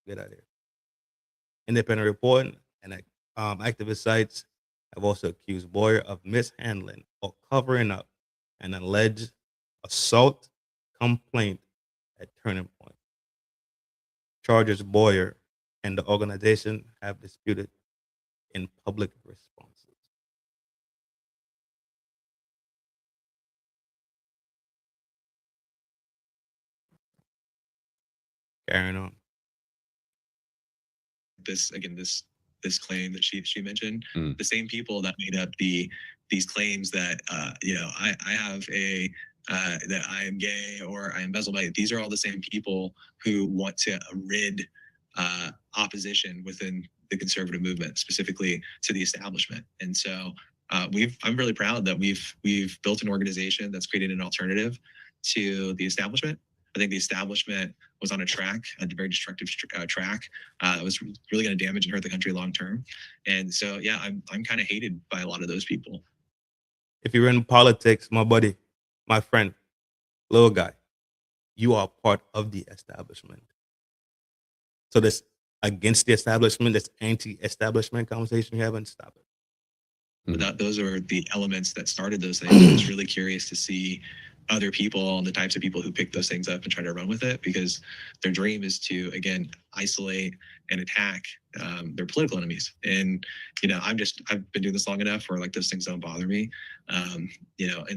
Get out of here. Independent reporting and activist sites have also accused Bowyer of mishandling or covering up an alleged assault complaint at Turning Point. Charges Bowyer and the organization have disputed in public responses. Carrying on. This claim that she mentioned, the same people that made up these claims that I have that I am gay or I embezzle money. These are all the same people who want to rid opposition within the conservative movement, specifically to the establishment. And so I'm really proud that we've built an organization that's created an alternative to the establishment. I think the establishment was on a very destructive track that was really going to damage and hurt the country long term. And so, yeah, I'm kind of hated by a lot of those people. If you're in politics, my buddy, my friend, little guy, you are part of the establishment. So this against the establishment, this anti-establishment conversation you haven't, stop it. But those are the elements that started those things. I was really curious to see other people and the types of people who pick those things up and try to run with it, because their dream is to, again, isolate and attack their political enemies. And, I've been doing this long enough where those things don't bother me, and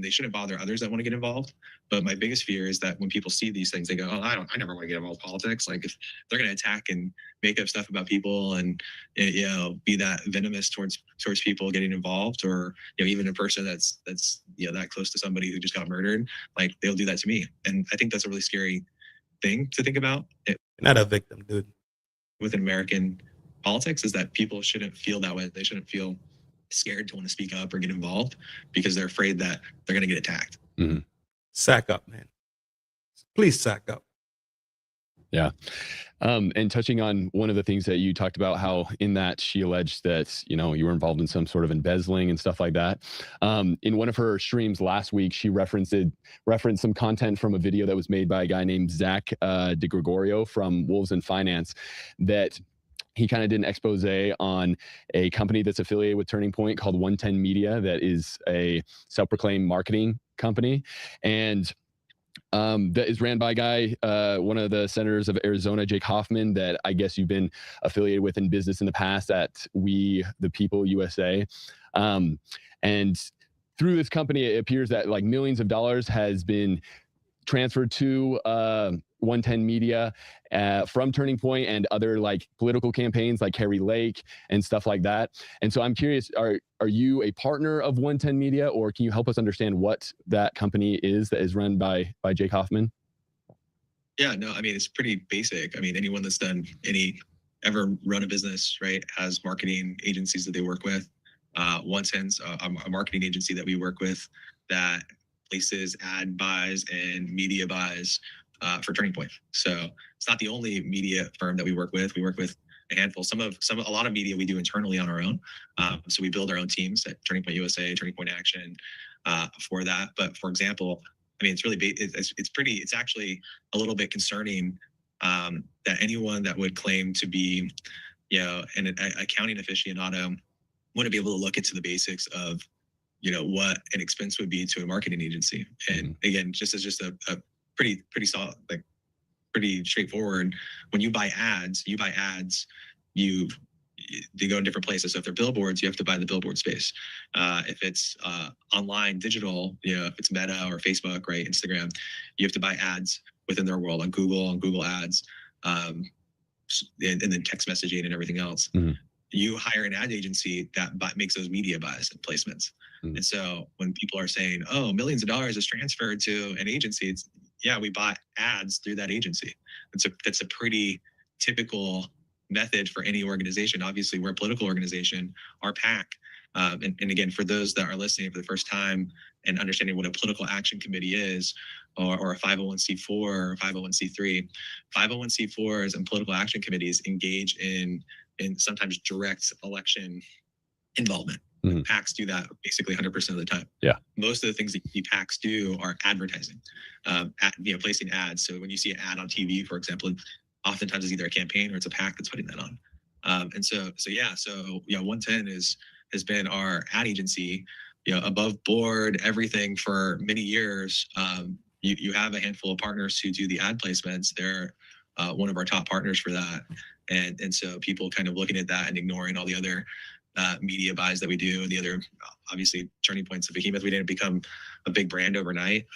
they shouldn't bother others that want to get involved. But my biggest fear is that when people see these things, they go, oh, I never want to get involved in politics. Like if they're going to attack and make up stuff about people and, be that venomous towards people getting involved, or, even a person that's that close to somebody who just got murdered, like they'll do that to me. And I think that's a really scary thing to think about. You're not a victim, dude. Within American politics, is that people shouldn't feel that way. They shouldn't feel scared to want to speak up or get involved because they're afraid that they're going to get attacked. Sack up, man. Please sack up. Yeah. And touching on one of the things that you talked about, how in that she alleged that, you were involved in some sort of embezzling and stuff like that. In one of her streams last week, she referenced some content from a video that was made by a guy named Zach DeGregorio from Wolves in Finance, that he kind of did an expose on a company that's affiliated with Turning Point called 110 Media, that is a self-proclaimed marketing company. And that is ran by a guy, one of the senators of Arizona, Jake Hoffman, that I guess you've been affiliated with in business in the past at We the People USA. And through this company, it appears that like millions of dollars has been transferred to 110 Media from Turning Point and other like political campaigns like Kerry Lake and stuff like that. And so I'm curious, are you a partner of 110 Media, or can you help us understand what that company is that is run by Jake Hoffman? Yeah, no, I mean, it's pretty basic. I mean, anyone that's ever run a business, right, has marketing agencies that they work with. 110's a marketing agency that we work with that places ad buys and media buys for Turning Point. So it's not the only media firm that we work with. We work with a handful. A lot of media we do internally on our own. So we build our own teams at Turning Point USA, Turning Point Action for that. But for example, I mean, it's really it's actually a little bit concerning that anyone that would claim to be, an accounting aficionado wouldn't be able to look into the basics of what an expense would be to a marketing agency. And again, just a pretty solid, like pretty straightforward. When you buy ads, they go in different places. So if they're billboards, you have to buy the billboard space. If it's online, digital, if it's Meta or Facebook, right, Instagram, you have to buy ads within their world on Google Ads, and then text messaging and everything else. You hire an ad agency that makes those media buys and placements. And so when people are saying, oh, millions of dollars is transferred to an agency, we buy ads through that agency. That's a pretty typical method for any organization. Obviously, we're a political organization, our PAC. And again, for those that are listening for the first time and understanding what a political action committee is, or a 501c4 or 501c3, 501c4s and political action committees engage in sometimes direct election involvement. PACs do that basically 100% of the time. Yeah. Most of the things that PACs do are advertising, placing ads. So when you see an ad on TV, for example, oftentimes it's either a campaign or it's a PAC that's putting that on. So 110 has been our ad agency, above board, everything for many years. You have a handful of partners who do the ad placements. They're one of our top partners for that. And so people kind of looking at that and ignoring all the other media buys that we do, and the other, obviously, Turning Point's a behemoth. We didn't become a big brand overnight.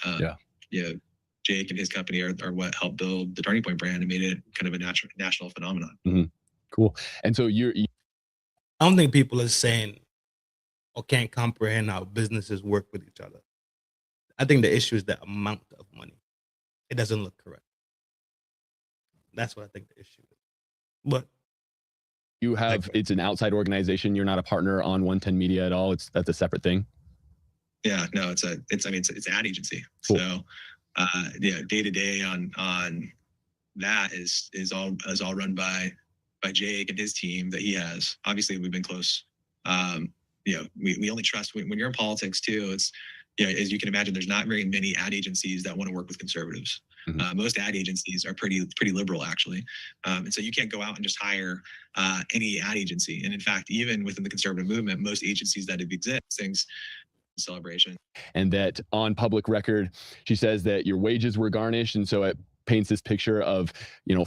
Jake and his company are what helped build the Turning Point brand and made it kind of a national phenomenon. Cool. And so I don't think people are saying or can't comprehend how businesses work with each other. I think the issue is the amount of money. It doesn't look correct. That's what I think the issue is. But it's an outside organization. You're not a partner on 110 Media at all. That's a separate thing. Yeah, no, it's an ad agency. Cool. So day to day on that is all run by Jake and his team that he has. Obviously, we've been close. We only trust when you're in politics too. It's as you can imagine, there's not very many ad agencies that want to work with conservatives. Most ad agencies are pretty liberal, actually. And so you can't go out and just hire any ad agency. And in fact, even within the conservative movement, most agencies that exist, things celebration. And that on public record, she says that your wages were garnished. And so it paints this picture of,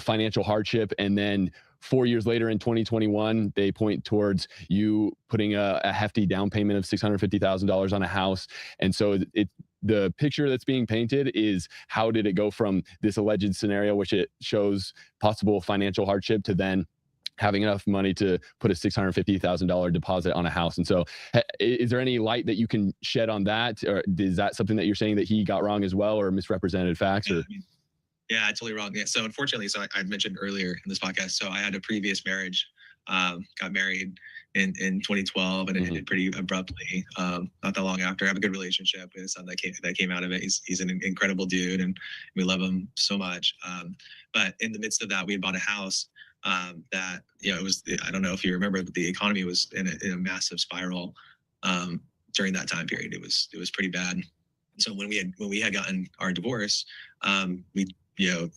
financial hardship. And then 4 years later in 2021, they point towards you putting a hefty down payment of $650,000 on a house. And so the picture that's being painted is, how did it go from this alleged scenario, which it shows possible financial hardship, to then having enough money to put a $650,000 deposit on a house? And so is there any light that you can shed on that? Or is that something that you're saying that he got wrong as well, or misrepresented facts? Yeah, totally wrong. Yeah. So unfortunately, I mentioned earlier in this podcast, so I had a previous marriage got married in 2012, and it ended pretty abruptly. Not that long after. I have a good relationship with his son that came out of it. He's an incredible dude, and we love him so much. But in the midst of that, we had bought a house that, it was, I don't know if you remember, but the economy was in a massive spiral during that time period. It was pretty bad. So when we had gotten our divorce, we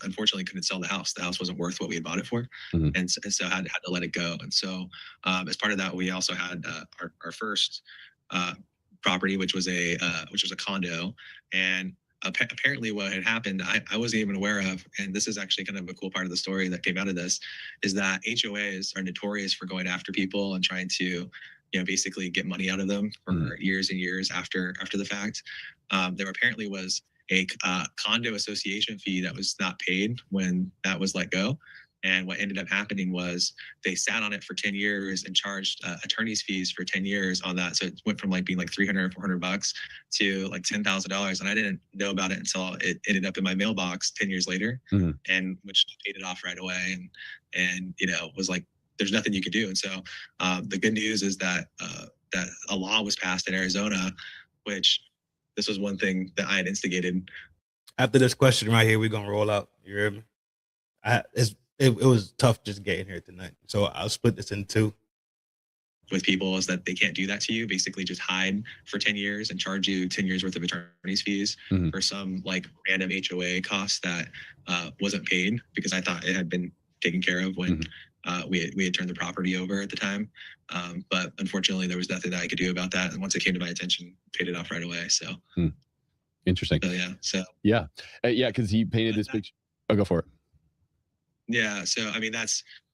unfortunately couldn't sell the house. The house wasn't worth what we had bought it for, and so had to let it go. And so as part of that, we also had our first property, which was a condo. And apparently what had happened, I wasn't even aware of, and this is actually kind of a cool part of the story that came out of this, is that HOAs are notorious for going after people and trying to basically get money out of them for years and years after the fact. There apparently was a condo association fee that was not paid when that was let go. And what ended up happening was they sat on it for 10 years and charged attorney's fees for 10 years on that. So it went from being like $300 or $400 to like $10,000. And I didn't know about it until it ended up in my mailbox 10 years later, and which paid it off right away. And was like, there's nothing you could do. And so the good news is that that a law was passed in Arizona, which this was one thing that I had instigated. After this question right here, we're gonna roll out. You hear me? It was tough just getting here tonight, so I'll split this in two. With people is that they can't do that to you. Basically, just hide for 10 years and charge you 10 years worth of attorney's fees for some random HOA cost that wasn't paid, because I thought it had been taken care of when we had turned the property over at the time. But unfortunately, there was nothing that I could do about that. And once it came to my attention, paid it off right away. So interesting. So yeah, because he painted this picture. Oh, go for it. Yeah. So I mean,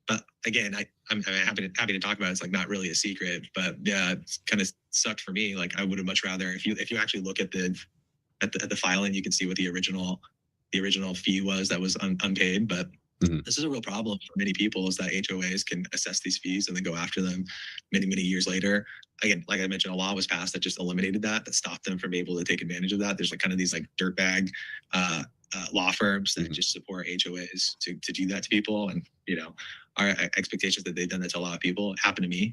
but again, I'm happy to talk about it. It's like not really a secret, but yeah, it's kind of sucked for me. Like I would have much rather, if you actually look at the filing, you can see what the original fee was that was unpaid. But this is a real problem for many people, is that HOAs can assess these fees and then go after them many, many years later. Again, like I mentioned, a law was passed that just eliminated that stopped them from able to take advantage of that. There's kind of these dirtbag law firms that just support HOAs to do that to people. And, our expectations that they've done that to a lot of people. It happened to me.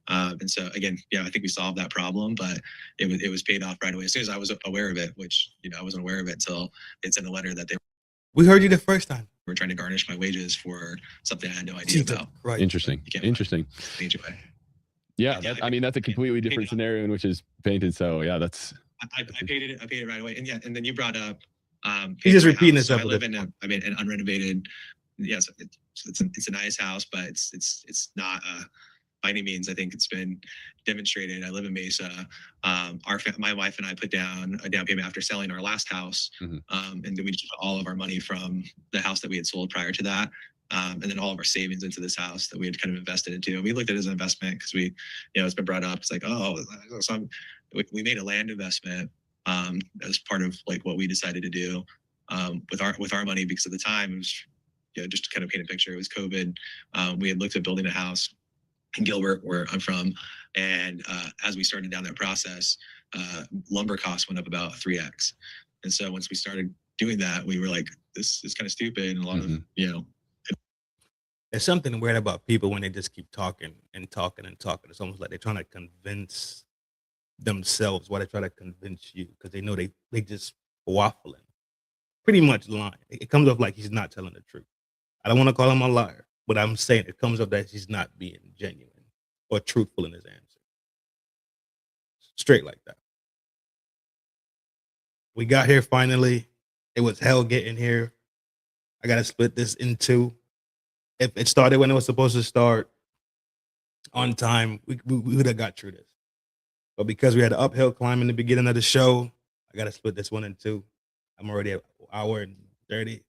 And so again, I think we solved that problem, but it was paid off right away as soon as I was aware of it, which, I wasn't aware of it until it's in a letter that we heard you the first time. We're trying to garnish my wages for something I had no idea about. Right. Interesting. HOA. Yeah, that's a completely different scenario in which is painted. So yeah, that's. I paid it right away, and then you brought up. He's just repeating this. So I live in an unrenovated. Yes, it's a nice house, but it's not by any means. I think it's been demonstrated. I live in Mesa. My wife and I put down a down payment after selling our last house, and then we just put all of our money from the house that we had sold prior to that, and then all of our savings into this house that we had kind of invested into. And we looked at it as an investment because we, it's been brought up. It's like, we made a land investment as part of what we decided to do with our money, because at the time it was, just to kind of paint a picture, it was COVID. We had looked at building a house in Gilbert, where I'm from, and as we started down that process, lumber costs went up about 3x. And so once we started doing that, we were like, this is kind of stupid. And a lot of, There's something weird about people when they just keep talking and talking and talking. It's almost like they're trying to convince themselves why they try to convince you, because they know they just waffling, pretty much lying. It comes off like he's not telling the truth. I don't want to call him a liar, but I'm saying it comes off that he's not being genuine or truthful in his answer. Straight like that. We got here finally. It was hell getting here. I got to split this in two. If it started when it was supposed to start, on time, we would have got through this. But because we had an uphill climb in the beginning of the show, I got to split this one in two. I'm already at an hour and 30.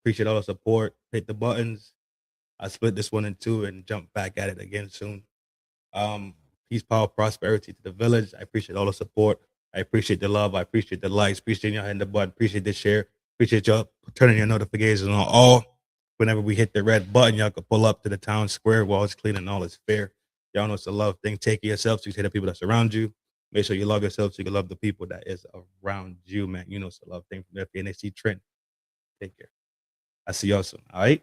Appreciate all the support. Hit the buttons. I split this one in two and jump back at it again soon. Peace, power, prosperity to the village. I appreciate all the support. I appreciate the love. I appreciate the likes. Appreciate y'all hitting the button. Appreciate the share. Appreciate y'all turning your notifications on all. Whenever we hit the red button, y'all can pull up to the town square while it's clean and all is fair. Y'all know it's a love thing. Take care of yourself so you can the people that surround you. Make sure you love yourself so you can love the people that is around you, man. You know it's a love thing from FDNHT Trin. Take care. I see y'all soon. All right.